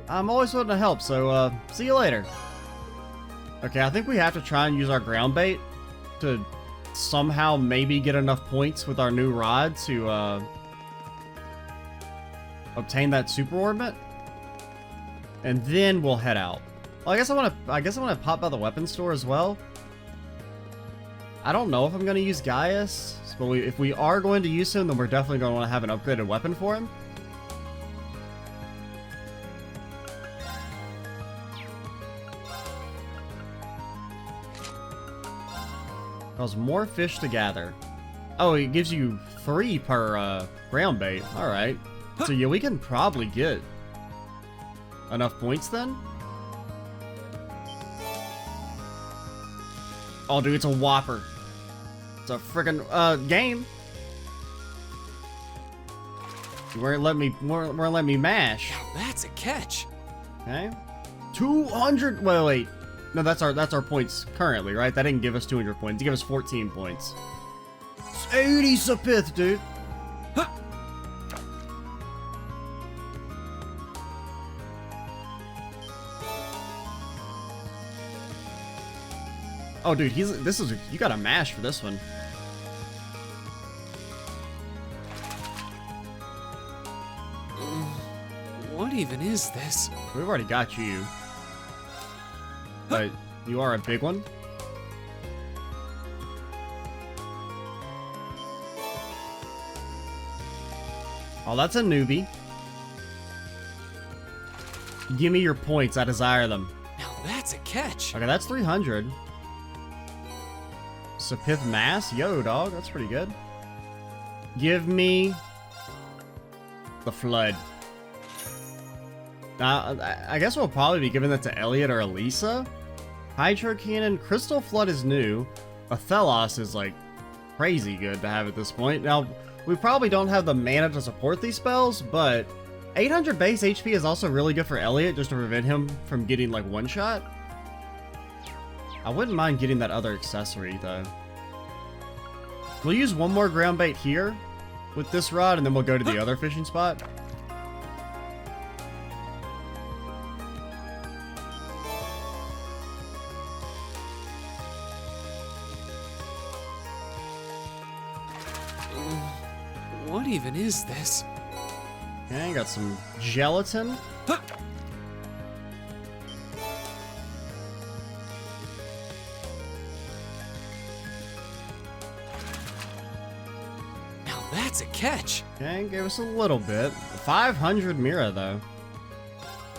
I'm always willing to help, so, see you later. Okay, I think we have to try and use our ground bait to somehow maybe get enough points with our new rod to, obtain that super orbit. And then we'll head out. Well, I guess I want to pop by the weapons store as well. I don't know if I'm going to use Gaius, but if we are going to use him, then we're definitely going to want to have an upgraded weapon for him. Cause more fish to gather. Oh, it gives you 3 per ground bait. Alright. So yeah, we can probably get enough points then? Oh, dude, it's a whopper. It's a friggin' game. You weren't letting me mash. Now that's a catch. Okay. 200. Wait. No, that's our points currently, right? That didn't give us 200 points. It gave us 14 points. It's 80 sapith, dude. Huh. Oh, dude, you got a mash for this one. What even is this? We've already got you. But you are a big one. Oh, that's a newbie. Give me your points. I desire them. Now that's a catch. Okay, that's 300. Sapith Mass? Yo, dog. That's pretty good. Give me the Flood. I guess we'll probably be giving that to Elliot or Elisa. Hydro Cannon. Crystal Flood is new. Athelos is, like, crazy good to have at this point. Now, we probably don't have the mana to support these spells, but 800 base HP is also really good for Elliot, just to prevent him from getting, like, one-shot. I wouldn't mind getting that other accessory, though. We'll use one more ground bait here with this rod, and then we'll go to the other fishing spot. What even is this? Okay, got some gelatin. Huh. Now that's a catch. Okay, gave us a little bit. 500 Mira, though.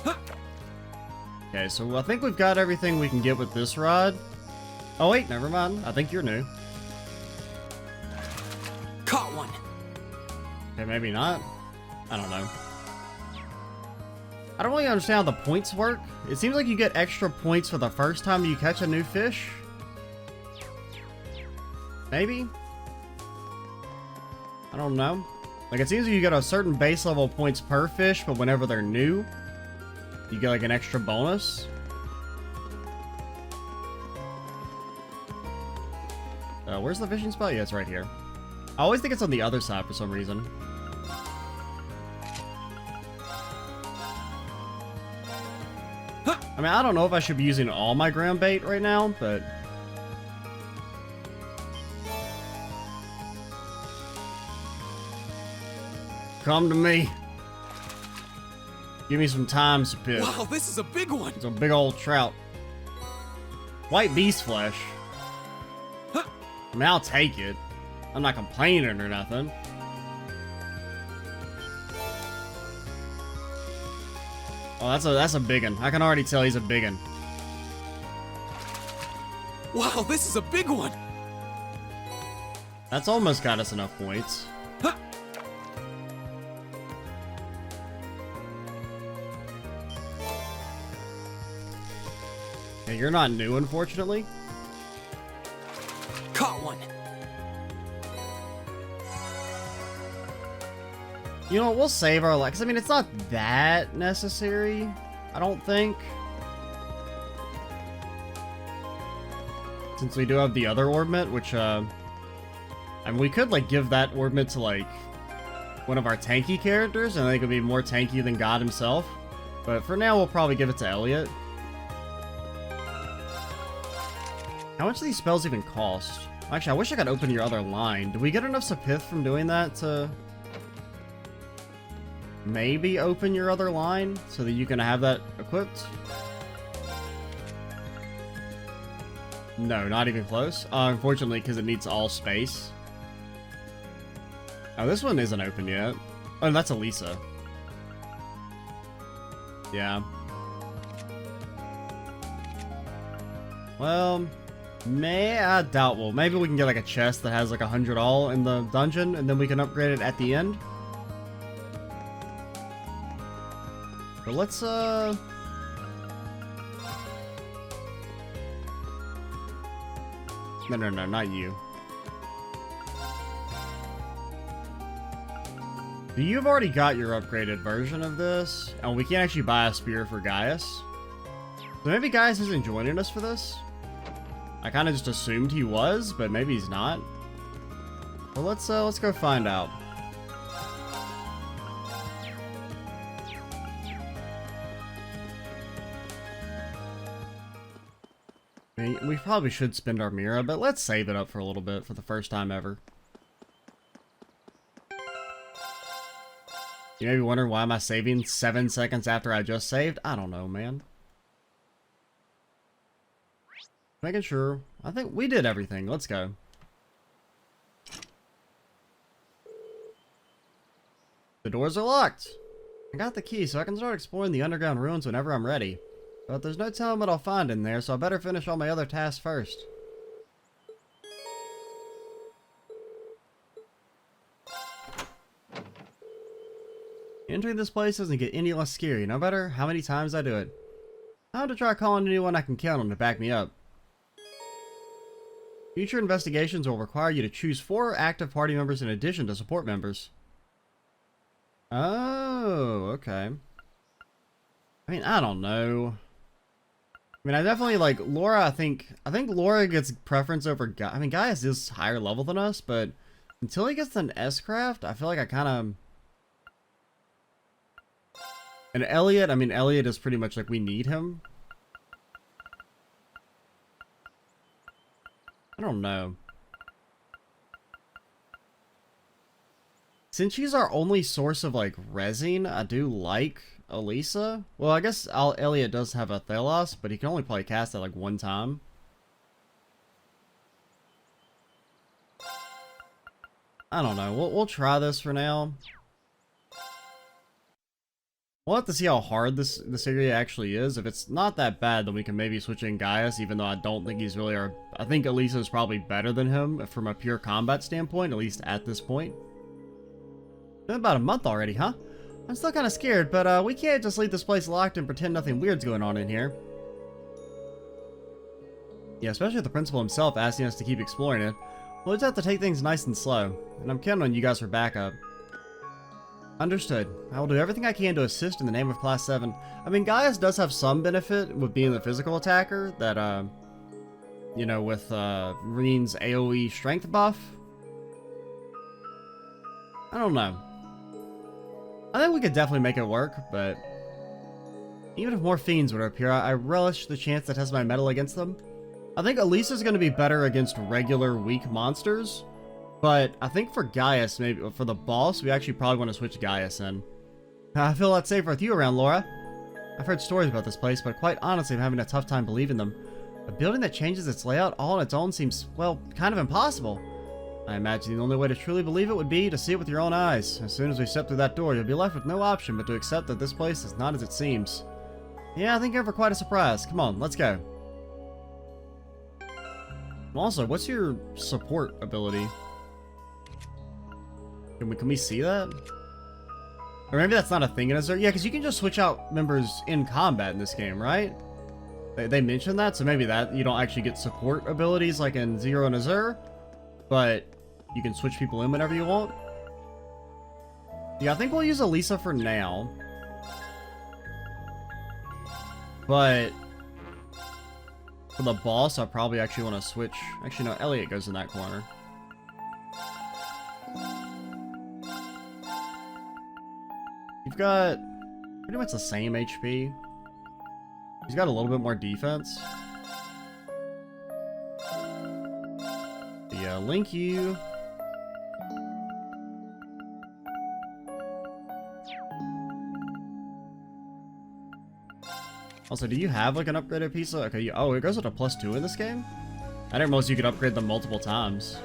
Huh. Okay, so I think we've got everything we can get with this rod. Oh, wait, never mind. I think you're new. Caught one. Okay, maybe not. I don't know. I don't really understand how the points work. It seems like you get extra points for the first time you catch a new fish. Maybe? I don't know. Like, it seems like you get a certain base level points per fish, but whenever they're new, you get like an extra bonus. Where's the fishing spot? Yeah, it's right here. I always think it's on the other side for some reason. I mean, I don't know if I should be using all my ground bait right now, but... Come to me. Give me some time, Sapith. Wow, this is a big one. It's a big old trout. White beast flesh. Huh. I mean, I'll take it. I'm not complaining or nothing. Oh, that's a big one. I can already tell he's a big one. Wow, this is a big one. That's almost got us enough points. Huh. Yeah, you're not new, unfortunately. Caught one. You know what, we'll save our lives. I mean, it's not that necessary, I don't think. Since we do have the other orbit, which, I mean, we could, like, give that orbit to, like, one of our tanky characters, and I think it would be more tanky than God himself. But for now, we'll probably give it to Elliot. How much do these spells even cost? Actually, I wish I could open your other line. Do we get enough Sapith from doing that to... maybe open your other line so that you can have that equipped? No, not even close. Unfortunately, because it needs all space. Oh, this one isn't open yet. Oh, that's Elisa. Yeah. Well, I doubt well. Maybe we can get like a chest that has like 100 all in the dungeon, and then we can upgrade it at the end. But let's No, not you. So you've already got your upgraded version of this, and we can't actually buy a spear for Gaius. So maybe Gaius isn't joining us for this? I kind of just assumed he was, but maybe he's not. Well, let's go find out. I mean, we probably should spend our Mira, but let's save it up for a little bit for the first time ever. You may be wondering, why am I saving 7 seconds after I just saved? I don't know, man. Making sure. I think we did everything. Let's go. The doors are locked. I got the key, so I can start exploring the underground ruins whenever I'm ready. But there's no telling what I'll find in there, so I better finish all my other tasks first. Entering this place doesn't get any less scary, no matter how many times I do it. Time to try calling anyone I can count on to back me up. Future investigations will require you to choose 4 active party members in addition to support members. Oh, okay. I mean, I don't know. I mean, I definitely like Laura. I think Laura gets preference over Gaius. I mean, Gaius is higher level than us, but until he gets an S-craft, I feel like I kind of. And Elliot, I mean, Elliot is pretty much like we need him. I don't know. Since she's our only source of like resin, I do like Elisa. Well, I guess Elliot does have a Thelos, but he can only probably cast it like 1 time. I don't know. We'll try this for now. We'll have to see how hard this area actually is. If it's not that bad, then we can maybe switch in Gaius, even though I don't think he's really our... I think Elisa is probably better than him from a pure combat standpoint, at least at this point. Been about a month already, huh? I'm still kind of scared, but we can't just leave this place locked and pretend nothing weird's going on in here. Yeah, especially with the principal himself asking us to keep exploring it. We'll just have to take things nice and slow, and I'm counting on you guys for backup. Understood. I will do everything I can to assist in the name of Class 7. I mean, Gaius does have some benefit with being the physical attacker that, you know, with Reen's AoE strength buff. I don't know. I think we could definitely make it work, but even if more fiends would appear, I relish the chance to test my mettle against them. I think Elisa's going to be better against regular weak monsters. But I think for Gaius, maybe for the boss, we actually probably want to switch Gaius in. I feel a lot safer with you around, Laura. I've heard stories about this place, but quite honestly, I'm having a tough time believing them. A building that changes its layout all on its own seems, well, kind of impossible. I imagine the only way to truly believe it would be to see it with your own eyes. As soon as we step through that door, you'll be left with no option but to accept that this place is not as it seems. Yeah, I think you're in for quite a surprise. Come on, let's go. Also, what's your support ability? Can we see that? Or maybe that's not a thing in Azure. Yeah, because you can just switch out members in combat in this game, right? They mentioned that, so maybe that you don't actually get support abilities like in Zero and Azure, but you can switch people in whenever you want. Yeah, I think we'll use Elisa for now. But for the boss, I probably actually want to switch. Actually, no, Elliot goes in that corner. You've got pretty much the same HP. He's got a little bit more defense. Yeah, link you. Also, do you have like an upgraded piece of... Okay, oh, it goes with a +2 in this game? I didn't realize you could upgrade them multiple times.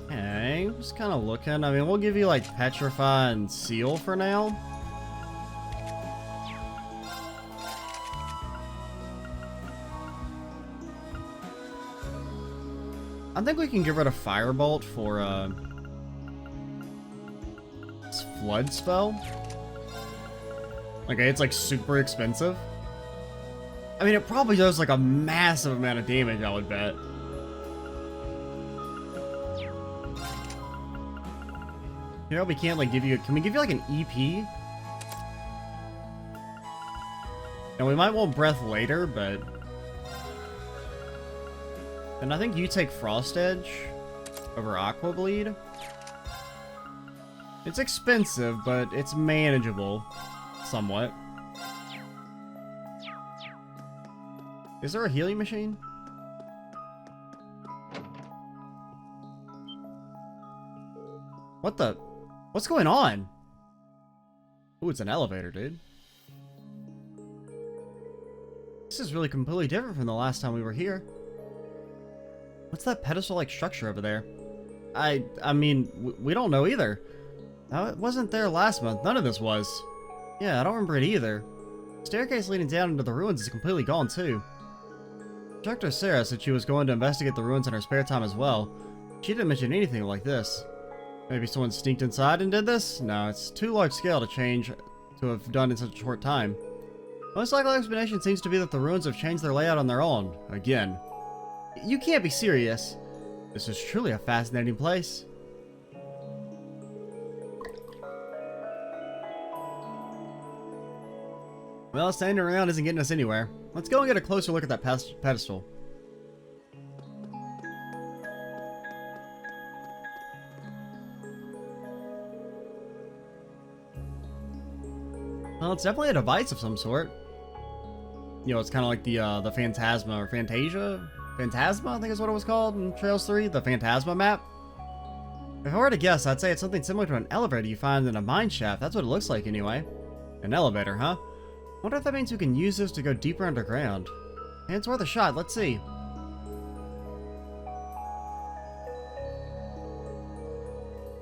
Okay, just kind of looking. I mean, we'll give you like Petrify and Seal for now. I think we can get rid of Firebolt for, this Flood spell. Okay, it's like super expensive. I mean, it probably does like a massive amount of damage, I would bet. You know, we can't like give you, can we give you like an EP? And we might want Breath later, but... And I think you take Frost Edge over Aqua Bleed. It's expensive, but it's manageable. Somewhat. Is there a healing machine? What the? What's going on? Ooh, it's an elevator, dude. This is really completely different from the last time we were here. What's that pedestal-like structure over there? I mean, we don't know either. It wasn't there last month. None of this was. Yeah, I don't remember it either. The staircase leading down into the ruins is completely gone, too. Instructor Sarah said she was going to investigate the ruins in her spare time as well. She didn't mention anything like this. Maybe someone sneaked inside and did this? No, it's too large scale to change to have done in such a short time. Most likely explanation seems to be that the ruins have changed their layout on their own. Again. You can't be serious. This is truly a fascinating place. Well, standing around isn't getting us anywhere. Let's go and get a closer look at that pedestal. Well, it's definitely a device of some sort. You know, it's kind of like the Phantasma or Fantasia? Phantasma, I think is what it was called in Trails 3, the Phantasma map. If I were to guess, I'd say it's something similar to an elevator you find in a mine shaft. That's what it looks like anyway. An elevator, huh? Wonder if that means we can use this to go deeper underground. And it's worth a shot, let's see.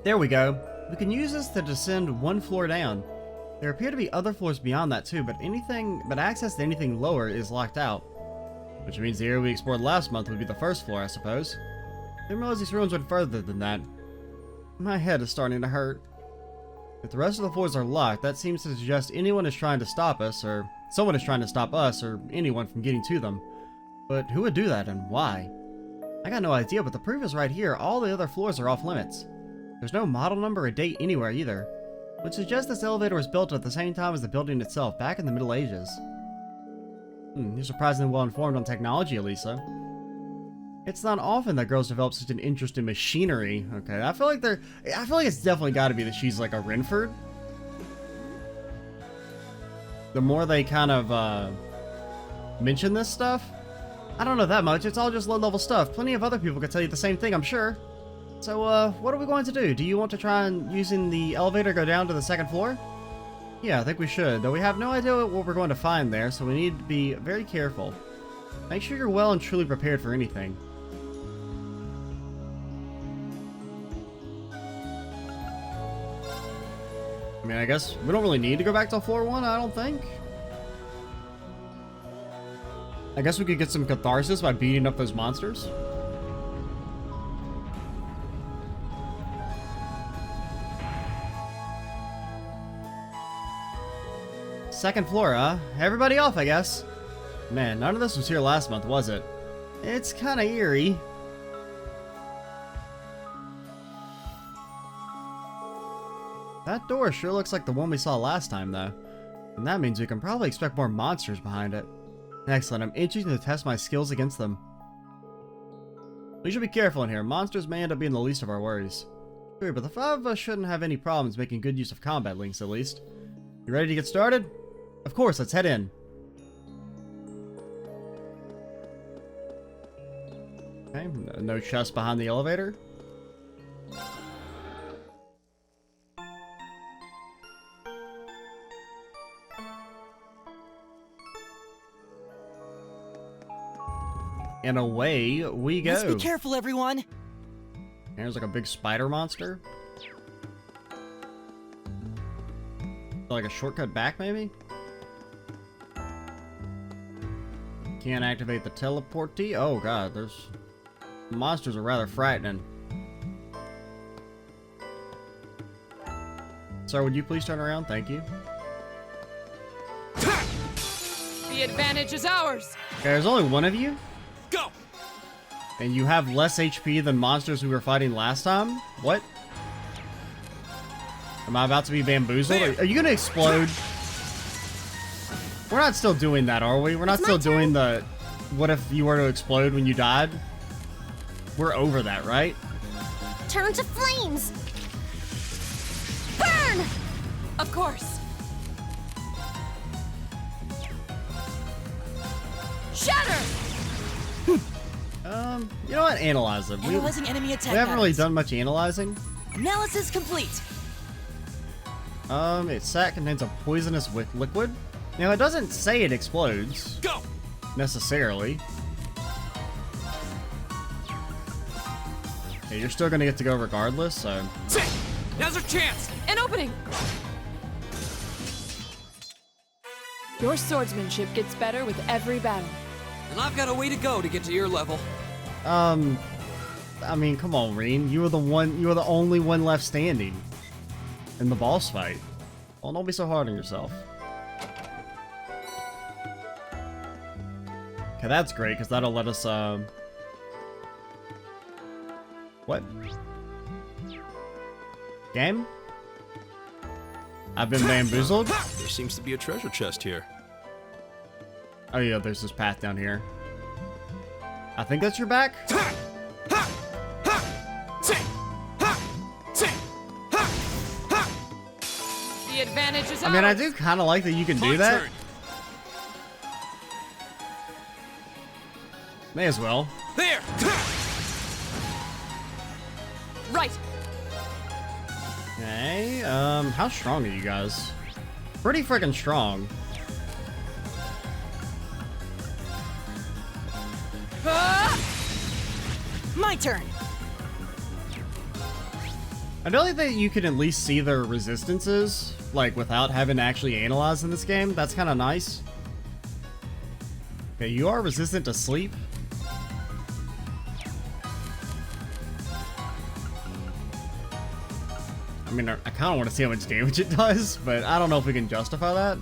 There we go. We can use this to descend one floor down. There appear to be other floors beyond that too, but access to anything lower is locked out. Which means the area we explored last month would be the first floor, I suppose. Didn't realize these ruins went further than that. My head is starting to hurt. If the rest of the floors are locked, that seems to suggest anyone is trying to stop us, or someone is trying to stop us, or anyone from getting to them. But who would do that, and why? I got no idea, but the proof is right here. All the other floors are off limits. There's no model number or date anywhere either, which suggests this elevator was built at the same time as the building itself, back in the Middle Ages. You're surprisingly well informed on technology, Elisa. It's not often that girls develop such an interest in machinery. Okay, I feel like it's definitely got to be that she's like a Renford. The more they kind of mention this stuff, I don't know that much. It's all just low-level stuff. Plenty of other people could tell you the same thing, I'm sure. So, what are we going to do? Do you want to try and using the elevator go down to the second floor? Yeah, I think we should, though we have no idea what we're going to find there, so we need to be very careful. Make sure you're well and truly prepared for anything. I mean, I guess we don't really need to go back to floor 1, I don't think. I guess we could get some catharsis by beating up those monsters. Second floor, huh? Everybody off, I guess. Man, none of this was here last month, was it? It's kind of eerie. That door sure looks like the one we saw last time, though. And that means we can probably expect more monsters behind it. Excellent, I'm itching to test my skills against them. We should be careful in here. Monsters may end up being the least of our worries. Sure, but the 5 of us shouldn't have any problems making good use of combat links, at least. You ready to get started? Of course, let's head in. Okay, no chest behind the elevator. And away we go. Let's be careful, everyone. There's like a big spider monster. Like a shortcut back, maybe? Can't activate the teleportee. Oh god, there's Monsters are rather frightening. Sir, would you please turn around? Thank you. The advantage is ours. Okay, there's only one of you, Go! and you have less HP than monsters we were fighting last time? What? Am I about to be bamboozled? Are you gonna explode? We're not still doing that, are we? We're not still doing the... What if you were to explode when you died? We're over that, right? Turn to flames! Burn! Of course. Shatter! You know what? Analyze it. Analyzing enemy attack. We haven't really patterns. done much analyzing. Analysis complete. Its sac contains a poisonous liquid. Now, it doesn't say it explodes, Go! necessarily. Okay, you're still gonna get to go regardless, so... Sit! Now's our chance! An opening. Your swordsmanship gets better with every battle. And I've got a way to go to get to your level. I mean, come on, Reen. You were the only one left standing in the boss fight. Well, don't be so hard on yourself. Okay, that's great, because that'll let us, What? Game? I've been bamboozled? There seems to be a treasure chest here. Oh yeah, there's this path down here. I think that's your back? The advantage is ours. I mean, I do kind of like that you can do that. Turn. May as well. There! Right. Okay, how strong are you guys? Pretty freaking strong. My turn. I don't think that you can at least see their resistances, like, without having to actually analyze in this game. That's kind of nice. Okay, you are resistant to sleep. I mean, I kind of want to see how much damage it does, but I don't know if we can justify that.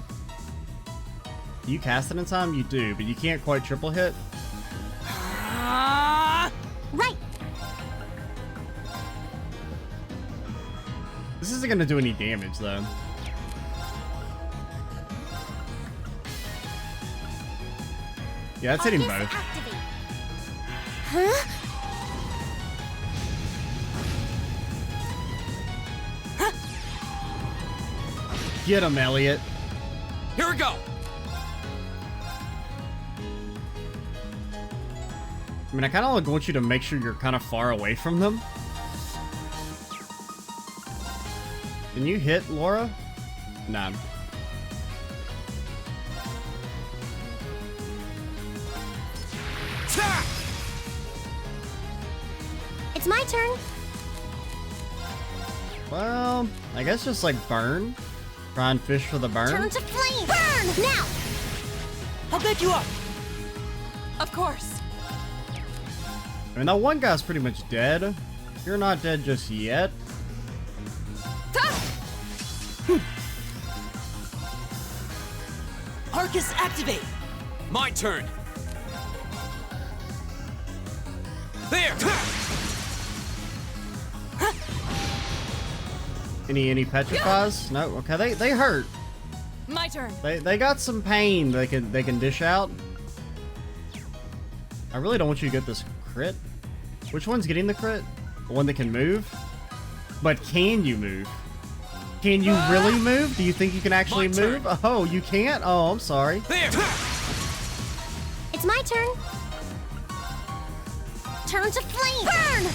You cast it in time? You do, but you can't quite triple hit. Right! This isn't going to do any damage, though. Yeah, that's hitting Focus both. activate. Huh? Get him, Elliot. Here we go! I mean, I kind of want you to make sure you're kind of far away from them. Can you hit Laura? Nah. Ta! It's my turn. Well, I guess just like burn. Try and fish for the burn. Turn to flame. Burn! Now! I'll back you up. Of course. I mean, that one guy's pretty much dead. You're not dead just yet. Arcus activate. My turn! There! Any petrifies? No. Okay, they hurt. My turn. They got some pain they can dish out. I really don't want you to get this crit. Which one's getting the crit? The one that can move? But can you move? Can you really move? Do you think you can actually My turn. move? Oh, you can't? Oh, I'm sorry. There! It's my turn. Turn to flame. Burn!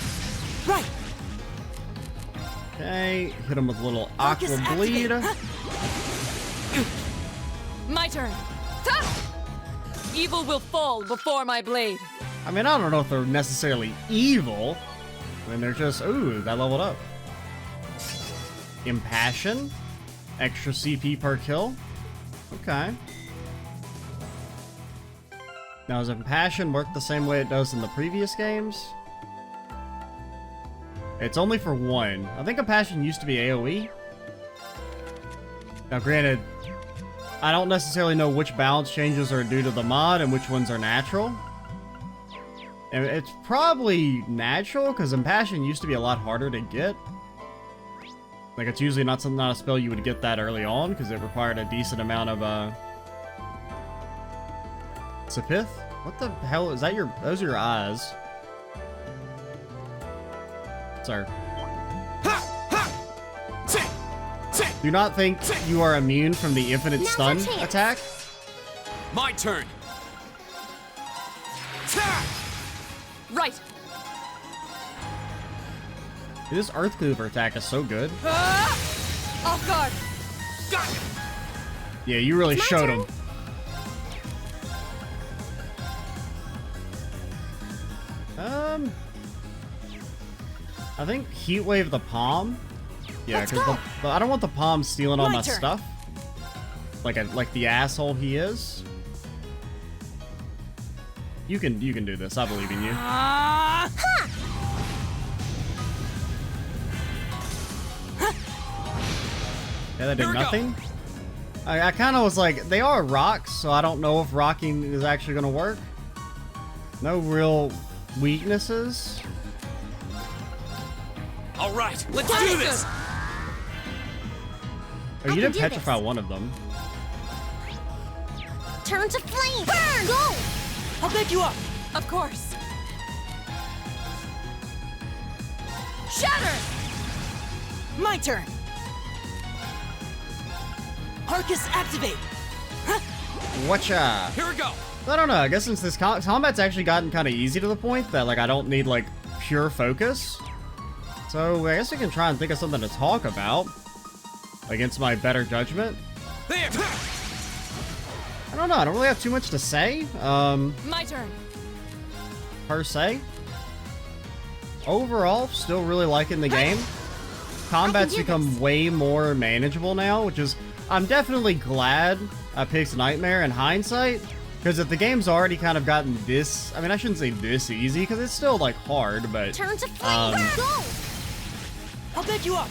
Right. Okay, hit him with a little aqua Focus bleed. activate. My turn. Evil will fall before my blade. I mean, I don't know if they're necessarily evil. I mean, they're just, ooh, that leveled up. Impassion. Extra CP per kill. Okay. Now, does Impassion work the same way it does in the previous games? It's only for one. I think Compassion used to be AoE. Now, granted, I don't necessarily know which balance changes are due to the mod and which ones are natural. And it's probably natural, because Impassion used to be a lot harder to get. Like, it's usually not a spell you would get that early on, because it required a decent amount of, Sapith? What the hell? Is that your... Those are your eyes. Sir. Do not think you are immune from the infinite Now's stun our chance. attack. My turn. Right. Dude, this Earth Cleaver attack is so good. Off guard. Got it. Yeah, you really It's my showed turn. him. I think Heat Wave the Palm. Yeah, Let's because go. I don't want the Palm stealing all My my turn. stuff. Like the asshole he is. You can do this. I believe in you. Yeah, that did Here we go. nothing. I kind of was like, they are rocks, so I don't know if rocking is actually going to work. No real weaknesses. All right, let's Got do it. this. Oh, you can did do petrify this. one of them. Turn to flame. Burn. Go. I'll pick you up. Of course. Shatter. My turn. Arcus activate. Whatcha? Here we go. I don't know. I guess since this combat's actually gotten kind of easy to the point that like I don't need like pure focus. So I guess we can try and think of something to talk about against my better judgment. There. I don't know. I don't really have too much to say. My turn. Per se. Overall, still really liking the game. Combat's do become this. way more manageable now, which is, I'm definitely glad I picked Nightmare in hindsight, because if the game's already kind of gotten this, I mean, I shouldn't say this easy, because it's still, like, hard, but, Turn to flame. Go. I'll pick you up.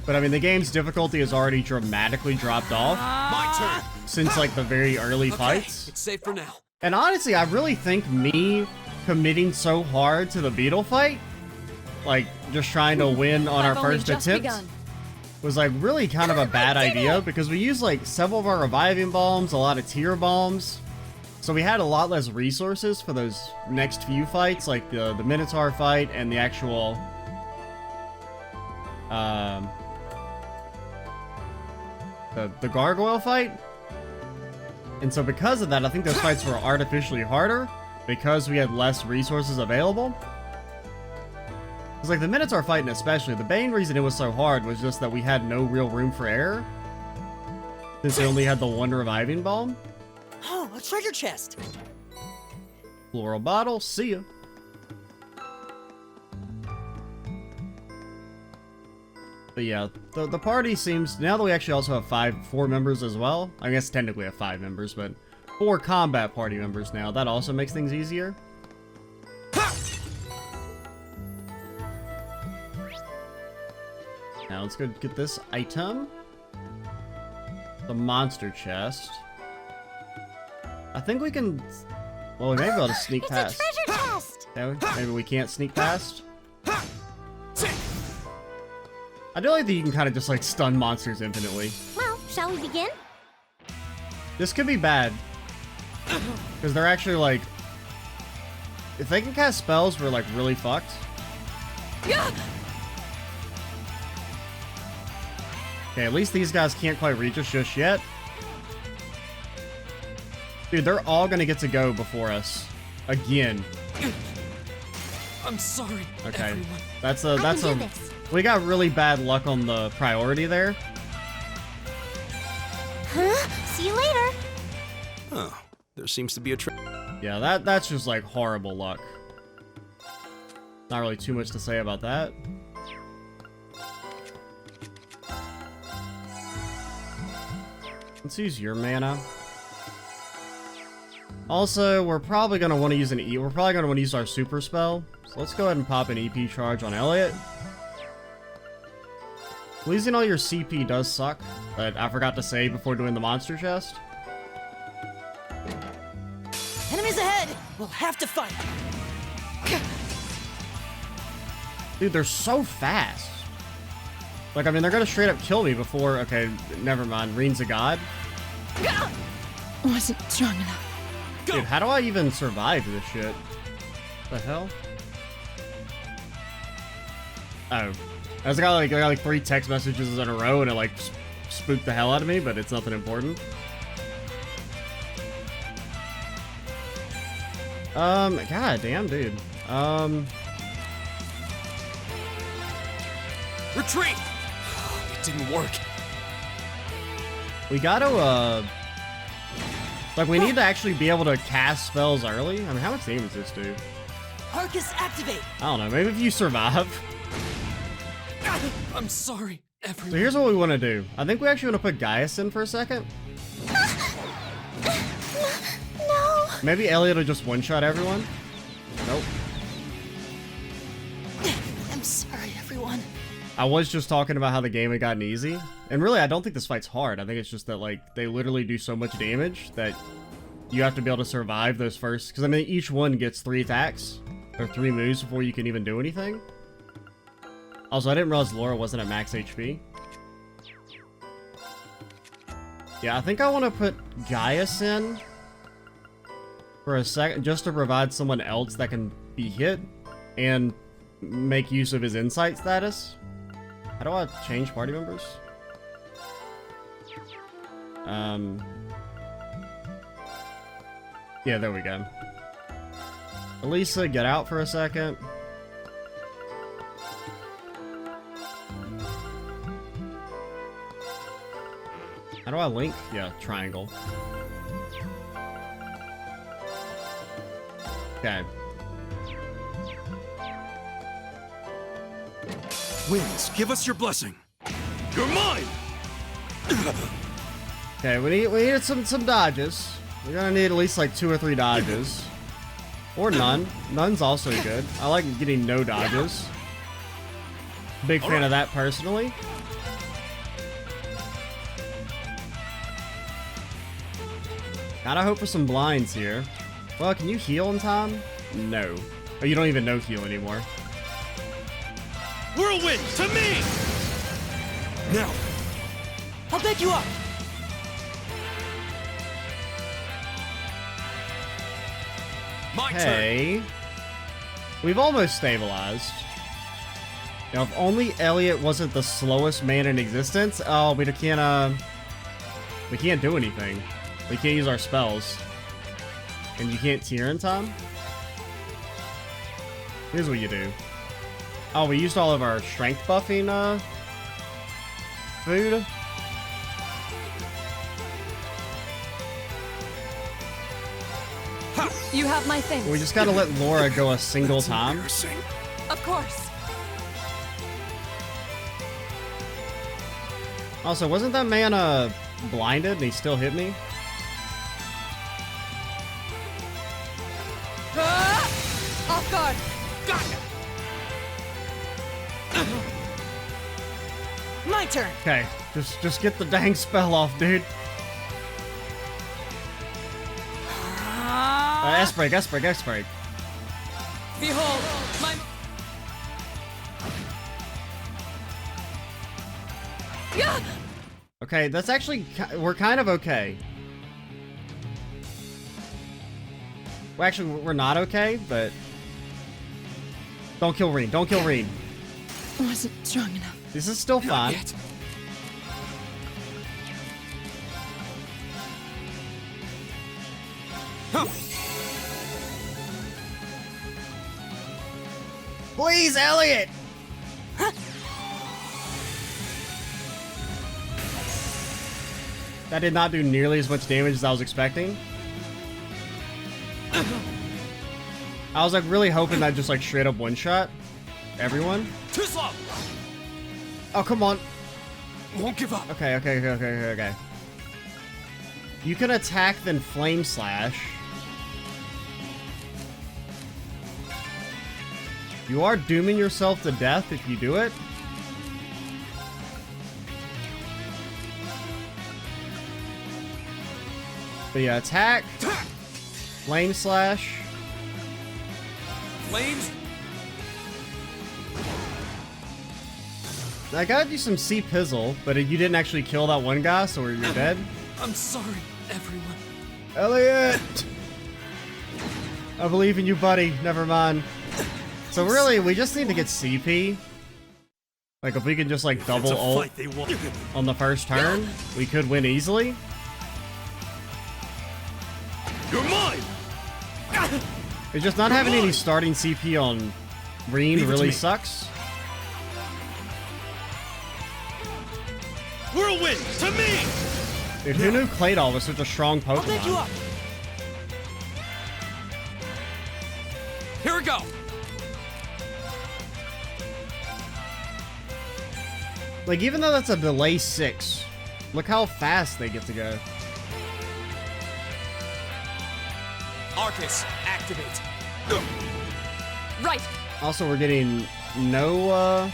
but I mean, the game's difficulty has already dramatically dropped off My turn. since, like, the very early Okay, fights. it's safe for now. And honestly, I really think me committing so hard to the beetle fight, like, just trying to win on our I've only first just attempt, begun. was like really kind of a bad idea because we used like several of our reviving bombs, a lot of tier bombs, so we had a lot less resources for those next few fights, like the Minotaur fight and the actual the gargoyle fight. And so because of that, I think those fights were artificially harder because we had less resources available. Because, like, the Minotaur fighting especially, the main reason it was so hard was just that we had no real room for error. Since we only had the one reviving bomb. Oh, a treasure chest. Floral bottle, see ya. But yeah, the party seems, now that we actually also have 4 members as well. I guess technically we have 5 members, but 4 combat party members now. That also makes things easier. Now let's go get this item. The monster chest. I think we can... Well, we may be able to sneak It's past. a treasure chest. Maybe we can't sneak past. I do like that you can kind of just like stun monsters infinitely. Well, shall we begin? This could be bad. Because they're actually like... If they can cast spells, we're like really fucked. Yeah. Okay, at least these guys can't quite reach us just yet. Dude, they're all gonna get to go before us. Again. I'm sorry, Okay. everyone. That's I a... can do this. We got really bad luck on the priority there. Huh? See you later. Oh, there seems to be a Yeah, that's just like horrible luck. Not really too much to say about that. Let's use your mana. Also, we're probably gonna want to use we're probably gonna want to use our super spell. So let's go ahead and pop an EP charge on Elliot. Losing all your CP does suck, but I forgot to say before doing the monster chest. Enemies ahead! We'll have to fight. Dude, they're so fast. Like, I mean, they're gonna straight up kill me before... Okay, never mind. Reen's a god. Wasn't strong enough. Go. Dude, how do I even survive this shit? The hell? Oh. I got like 3 text messages in a row and it like spooked the hell out of me, but it's nothing important. God damn, dude. Retreat! It didn't work. We gotta, like, we need to actually be able to cast spells early. I mean, how much damage does this do? Arcus activate! I don't know, maybe if you survive. I'm sorry, So everyone. here's what we want to do. I think we actually want to put Gaius in for a second. No. Maybe Elliot will just one-shot everyone. Nope. I'm sorry, everyone. I was just talking about how the game had gotten easy. And really, I don't think this fight's hard. I think it's just that, like, they literally do so much damage that you have to be able to survive those first... Because, I mean, each one gets 3 attacks. Or 3 moves before you can even do anything. Also, I didn't realize Laura wasn't at max HP. Yeah, I think I want to put Gaius in for a second, just to provide someone else that can be hit and make use of his insight status. How do I change party members? Yeah, there we go. Elisa, get out for a second. How do I link? Yeah, triangle. Okay. Winds, give us your blessing. You're mine! Okay, we need some dodges. We're gonna need at least like 2 or 3 dodges. Or none. None's also good. I like getting no dodges. Big fan of that personally. Gotta hope for some blinds here. Well, can you heal in time? No. Oh, you don't even know heal anymore. Whirlwind, to me! Now, I'll back you up! My turn. Hey. We've almost stabilized. Now, if only Elliot wasn't the slowest man in existence. Oh, we can't do anything. We can't use our spells. And you can't tier in time? Here's what you do. Oh, we used all of our strength buffing, food? You have my things. We just gotta let Laura go a single time. embarrassing. Of course. Also, wasn't that man, blinded and he still hit me? Off guard. My turn! Okay, just get the dang spell off, dude. S-break, S-break, S-break. Behold, my... Yeah! Okay, that's actually... We're kind of okay. Well, actually, we're not okay, but... Don't kill Reen, don't kill Reen. Wasn't strong enough. This is still Not fine. yet. Please, Elliot! That did not do nearly as much damage as I was expecting. I was like really hoping that just like straight up one-shot everyone. Too slow. Oh, come on. Won't give up. Okay. You can attack, then flame slash. You are dooming yourself to death if you do it. But yeah, attack, flame slash. Flames? I got you some C Pizzle, but you didn't actually kill that one guy, so you're dead. I'm sorry, everyone. Elliot! I believe in you, buddy. Never mind. So really, we just need to get CP. Like, if we can just, like, double ult on the first turn, we could win easily. You're mine! It's just not having any starting CP on Reen really sucks. Whirlwind, to me! Dude, who knew Claydol was such a strong I'll pick you Pokemon? up. Here we go. Like, even though that's a delay 6, look how fast they get to go. Arcus, activate. Right. Also, we're getting no,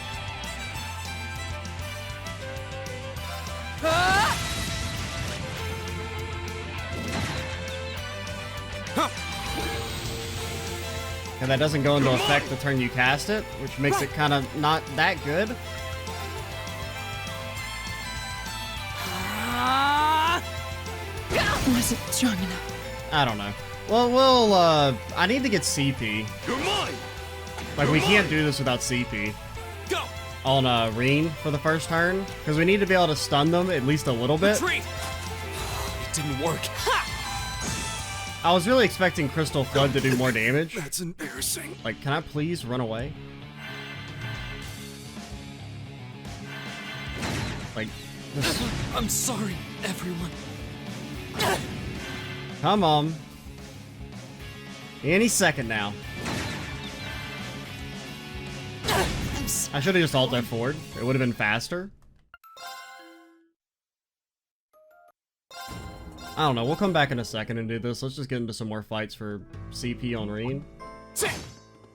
and that doesn't go into effect the turn you cast it, which makes it kind of not that good. Wasn't strong enough. I don't know. Well, I need to get CP. You're mine! Like, we can't do this without CP Go. on Reen for the first turn, because we need to be able to stun them at least a little bit. Retreat. It didn't work. I was really expecting Crystal Flood to do more damage. That's embarrassing. Like, can I please run away? Like, this... I'm sorry, everyone. Come on. Any second now. I should have just ult that forward. It would have been faster. I don't know. We'll come back in a second and do this. Let's just get into some more fights for CP on Reen. I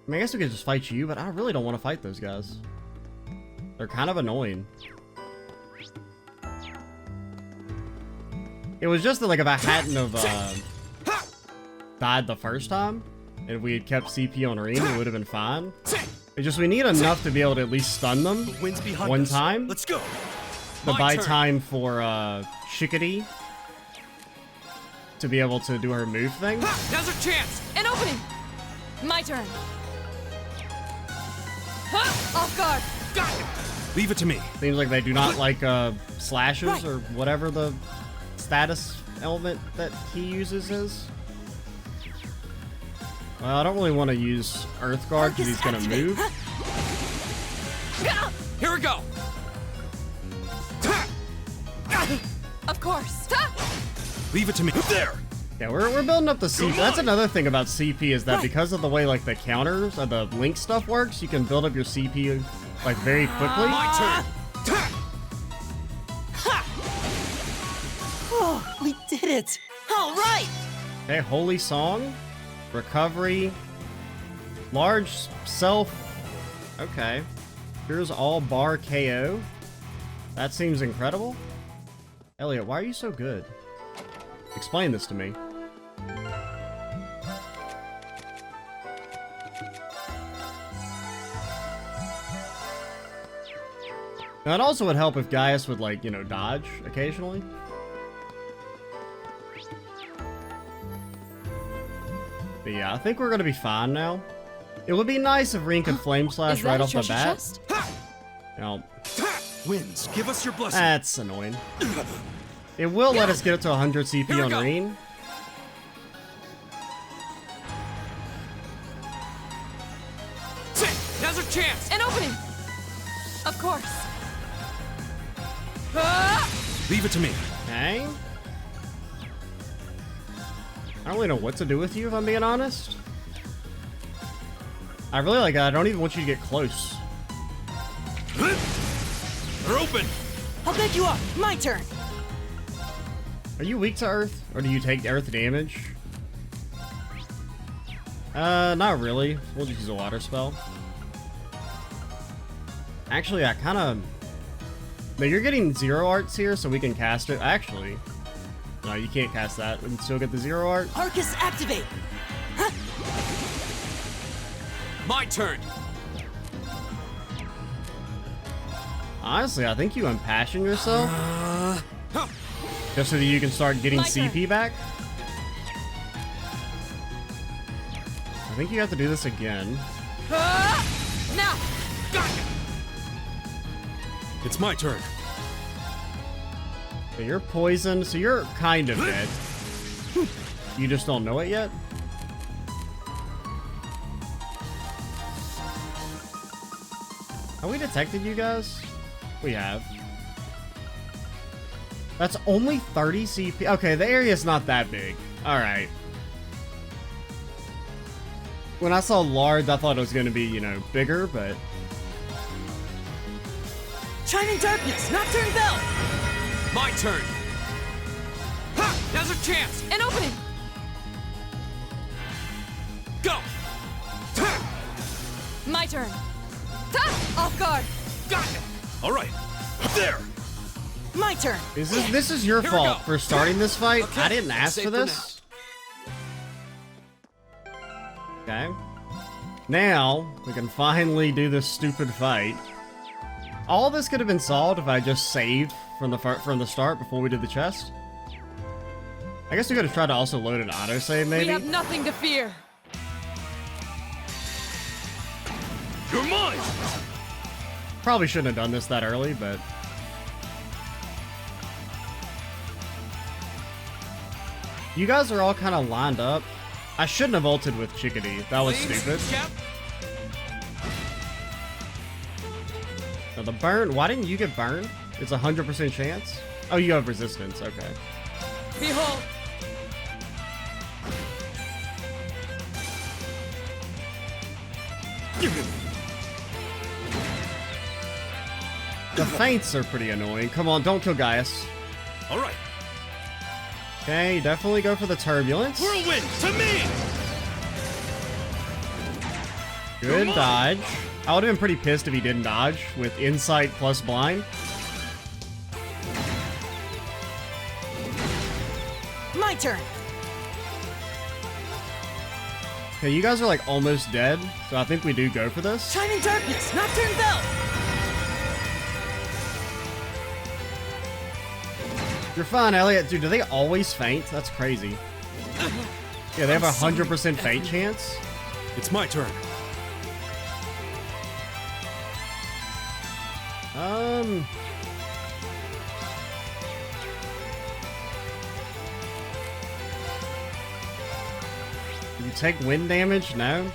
mean, I guess we could just fight you, but I really don't want to fight those guys. They're kind of annoying. It was just that, like, if I hadn't have died the first time, and if we had kept CP on Reen, it would have been fine. It's just we need enough to be able to at least stun them The wind's behind one us. time. Let's go. To My buy turn. time for Chickadee to be able to do her move thing. Now's our chance. An opening. My turn. Off guard. Got it. Leave it to me. Seems like they do not like slashes or whatever the status element that he uses is. Well, I don't really want to use Earth Guard because he's gonna move. Here we go. Of course. Leave it to me. There. Yeah, we're building up the CP. That's another thing about CP is that because of the way like the counters or the link stuff works, you can build up your CP like very quickly. My turn. Oh, we did it. All right. Okay, Holy Song, Recovery, Large Self. Okay, here's all bar KO. That seems incredible. Elliot, why are you so good? Explain this to me. Now, it also would help if Gaius would, like, you know, dodge occasionally. But yeah, I think we're gonna be fine now. It would be nice if Reen could Flame Slash Is that right a off the treasure bat. chest? Now, Winds, give us your blessing. that's annoying. It will let us get it to 100 CP Here we on go. Reen. Now's our chance. An opening. Of course. Leave it to me. Okay. I don't really know what to do with you, if I'm being honest. I really like that. I don't even want you to get close. They're open. I'll pick you up. My turn. Are you weak to Earth? Or do you take Earth damage? Not really. We'll just use a water spell. Actually, I kind of... No, you're getting 0 arts here, so we can cast it. Actually, No, you can't cast that. We can still get the zero art. Arcus, activate! My turn. Honestly, I think you impassion yourself. Huh. Just so that you can start getting My turn. CP back. I think you have to do this again. Now! Gotcha. It's my turn. Okay, you're poisoned, so you're kind of dead. You just don't know it yet? Have we detected you guys? We have. That's only 30 CP. Okay, the area's not that big. Alright. When I saw large, I thought it was going to be, you know, bigger, but... Chiming darkness, Nocturne Bell! My turn. Ha! Now's a chance. An opening! Go. Ha! My turn. Ta! Off guard! Gotcha. All right. There. My turn! This is your Here we fault go. for starting this fight. Okay, I didn't ask safe for for this. Okay. Now, we can finally do this stupid fight. All this could have been solved if I just saved from the start before we did the chest. I guess we could have tried to also load an autosave, We maybe. have nothing to fear. You're mine. Probably shouldn't have done this that early, but... You guys are all kind of lined up. I shouldn't have ulted with Chickadee. That was Please, stupid. Cap. Now the burn, why didn't you get burned? It's a 100% chance? Oh, you have resistance, okay. Behold! The feints are pretty annoying. Come on, don't kill Gaius. All right. Okay, definitely go for the turbulence. Whirlwind to me. Good Come on. dodge. I would have been pretty pissed if he didn't dodge with insight plus blind. My turn! Okay, you guys are like almost dead, so I think we do go for this. Chiming darkness, Nocturne Bell! You're fine, Elliot. Dude, do they always faint? That's crazy. Yeah, they have a 100% faint chance. It's my turn. Do you take wind damage? No.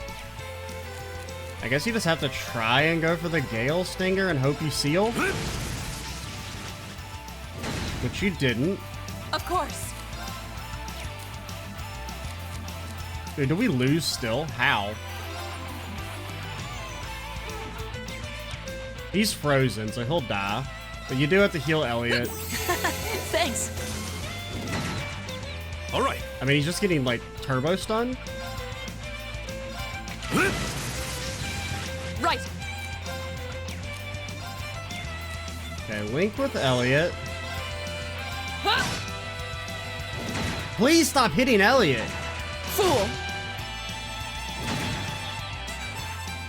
I guess you just have to try and go for the Gale Stinger and hope you seal. Which you didn't. Of course! Dude, do we lose still? How? He's frozen, so he'll die. But you do have to heal Elliot. Thanks! All right. I mean, he's just getting, like, turbo stun. Right! Okay, link with Elliot. Ha! Please stop hitting Elliot! Fool!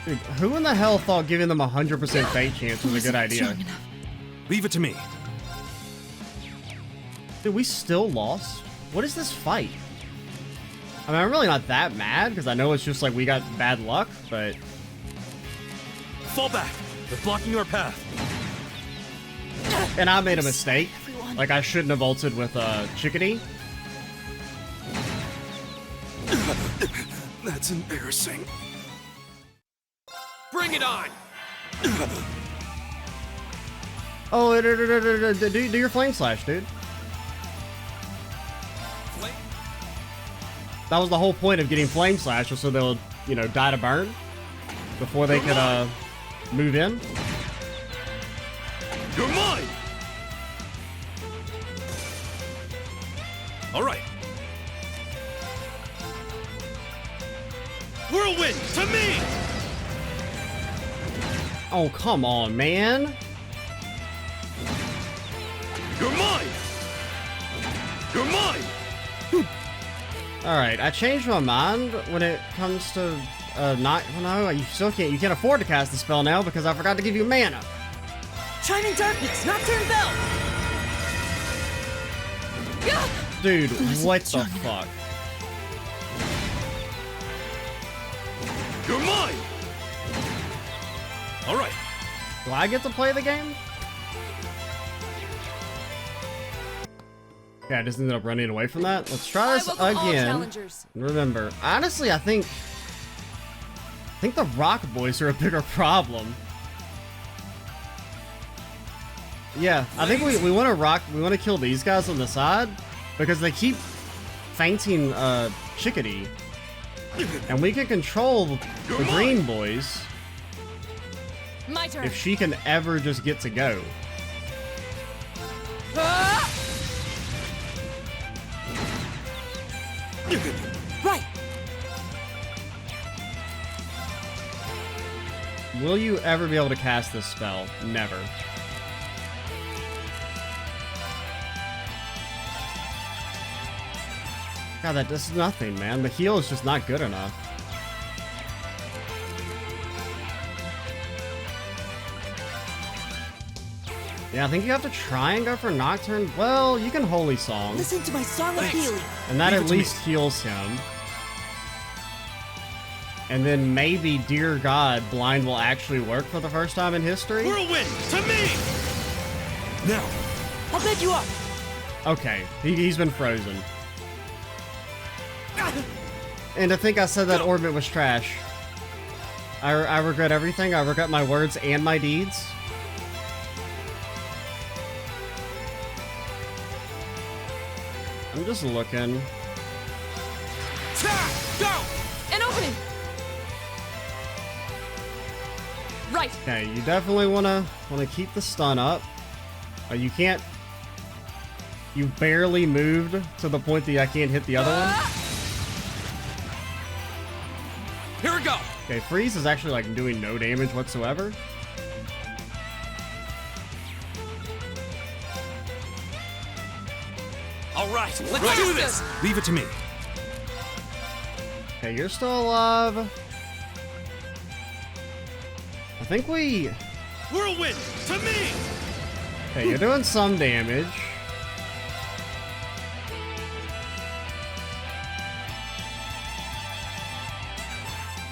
Dude, who in the hell thought giving them a 100% fate chance was a good idea? Leave it to me. Dude, we still lost? What is this fight? I mean, I'm really not that mad, because I know it's just like we got bad luck, but... Fall back. They're blocking our path. And I made a mistake. Like, I shouldn't have ulted with, Chickadee. That's embarrassing. Bring it on. Oh, do your flame slash, dude. Flame. That was the whole point of getting flame slash, was so they'll, you know, die to burn before they could, move in. You're mine. All right. Whirlwind to me. Oh, come on, man. You're mine. You're mine! Alright, I changed my mind when it comes to, no, you still can't, you can't afford to cast the spell now because I forgot to give you mana. Shining Darkness, Nocturne Bell! Dude, what the fuck? You're mine! Alright. Do I get to play the game? Yeah, I just ended up running away from that. Let's try this again. Remember, honestly, I think the Rock Boys are a bigger problem. Yeah, I think we want to kill these guys on the side because they keep fainting Chickadee. And we can control the green boys My turn. if she can ever just get to go. Right! Will you ever be able to cast this spell? Never. God, that does nothing, man. The heal is just not good enough. Yeah, I think you have to try and go for Nocturne. Well, you can Holy Song. Listen to my song of healing. And that Leave at it to least heals him. And then maybe, dear God, Blind will actually work for the first time in history. Whirlwind, to me! Now, I'll beg you up. Okay, he's been frozen. And to think I said that orbit was trash. I regret everything. I regret my words and my deeds. I'm just looking. Go! An opening. Right. Okay, you definitely wanna keep the stun up. You can't. You barely moved to the point that I can't hit the other one. Here we go! Okay, freeze is actually like doing no damage whatsoever. Alright, let's do this! leave it to me. Okay, you're still alive. I think we... Whirlwind, to me! Okay, you're doing some damage.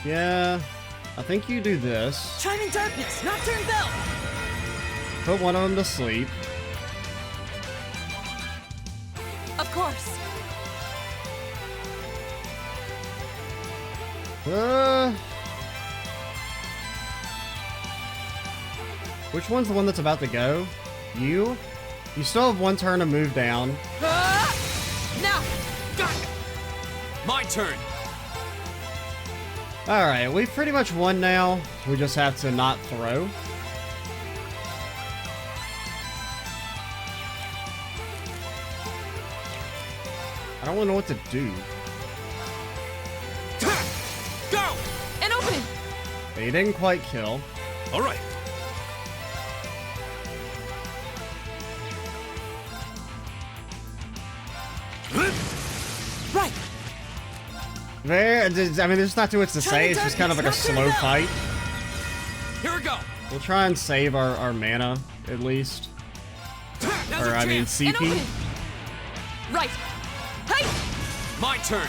Yeah, I think you do this. Shining Darkness, Nocturne Bell! Put one of them to sleep. Of course. Which one's the one that's about to go? You? You still have one turn to move down. Now. Got it! My turn! Alright, we've pretty much won now. We just have to not throw. I don't know what to do. Go! An opening. They didn't quite kill. Alright. Right! I mean, there's not too much to say. It's just kind of like a slow fight. Here we go! We'll try and save our mana, at least. Now's Or, our I mean, chance. An CP. opening. Right. Hey. My turn!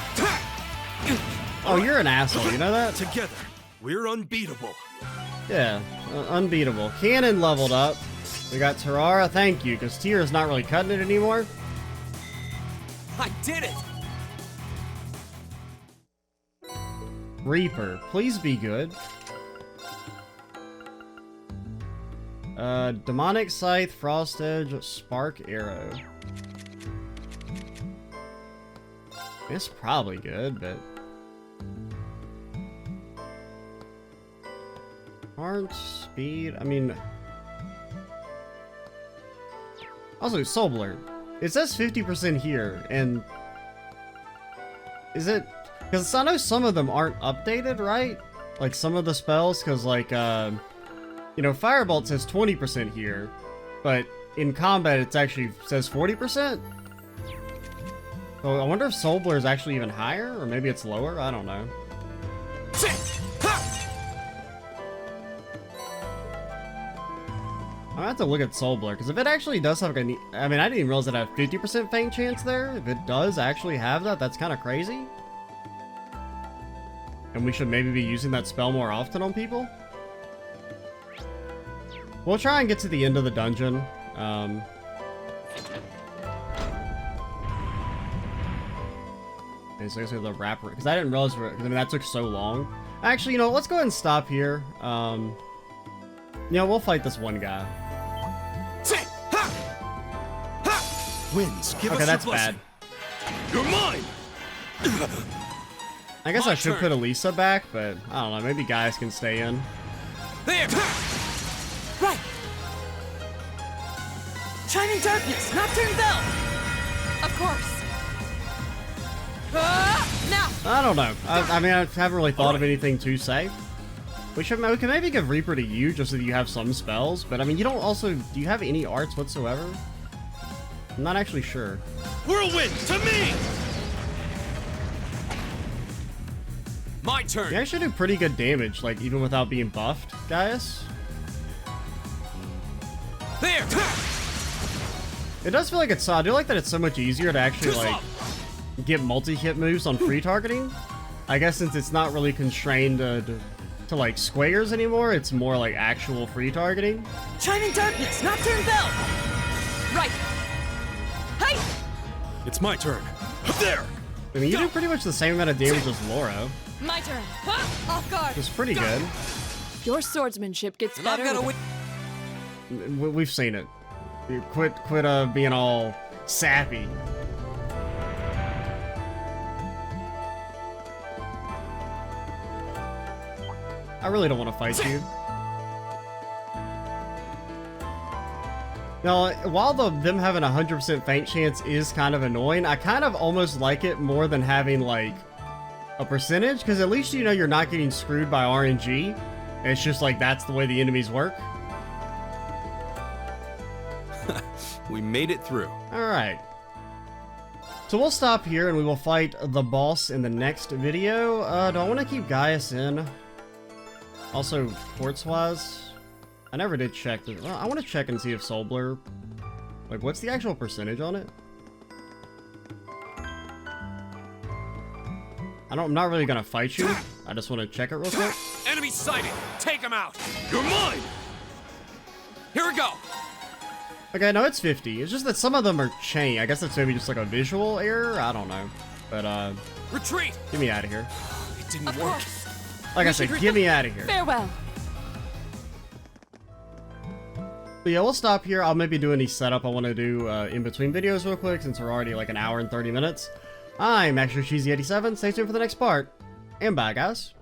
Oh, you're an asshole, you know that? Together, we're unbeatable. Yeah, unbeatable. Cannon leveled up. We got Terrara, thank you, because Tira's not really cutting it anymore. I did it! Reaper, please be good. Demonic Scythe, Frost Edge, Spark Arrow. It's probably good, but... Heart, speed, I mean... Also, Soul Blur. It says 50% here, and... Is it... Because I know some of them aren't updated, right? Like, some of the spells, because, like, you know, Firebolt says 20% here, but in combat it actually says 40%? Oh, I wonder if Soul Blur is actually even higher, or maybe it's lower? I don't know. I'm gonna have to look at Soul Blur, because if it actually does have like a... I mean, I didn't even realize it had a 50% feint chance there. If it does actually have that, that's kind of crazy. And we should maybe be using that spell more often on people. We'll try and get to the end of the dungeon. Okay, so I guess we have the wrapper, because I didn't realize, I mean, that took so long. Actually, you know, let's go ahead and stop here. We'll fight this one guy. Winds, give us Okay, your that's blessing. bad. You're mine! I guess My I should turn. put Elisa back, but I don't know, maybe guys can stay in. There! Right! Shining Darkness, Nocturne Bell! Of course. Now! I don't know. I mean, I haven't really thought of anything to say. We can maybe give Reaper to you, just so that you have some spells, but I mean, you don't also... Do you have any arts whatsoever? I'm not actually sure. Whirlwind, to me! My turn! You actually do pretty good damage, like, even without being buffed, guys. There! It does feel like it's... I do like that it's so much easier to actually, like, get multi-hit moves on free targeting. I guess since it's not really constrained to like, squares anymore, it's more like actual free targeting. Shining Darkness, Nocturne Bell! Right! Hey! It's my turn. There! I mean, you do pretty much the same amount of damage as Laura. My turn. Off guard. It's pretty good. Your swordsmanship gets And I'm better. gonna with- win. We've seen it. Quit being all sappy. I really don't want to fight you. Now, while them having a 100% feint chance is kind of annoying, I kind of almost like it more than having, like, a percentage, because at least you know you're not getting screwed by RNG. And it's just like, that's the way the enemies work. We made it through. Alright. So we'll stop here and we will fight the boss in the next video. Do I want to keep Gaius in? Also, quartz-wise, I never did check this. Well, I want to check and see if Soul Blur... Like, what's the actual percentage on it? I'm not really gonna fight you. I just want to check it real quick. Enemy sighted! Take him out! You're mine! Here we go! Okay, no, it's 50. It's just that some of them are chain. I guess that's maybe just like a visual error. I don't know. But, Retreat! get me out of here. It didn't Of work. course. Like I said, get me out of here. Farewell. But yeah, we'll stop here. I'll maybe do any setup I want to do in between videos real quick, since we're already like an hour and 30 minutes. I'm Extra Cheesy 87. Stay tuned for the next part. And bye, guys.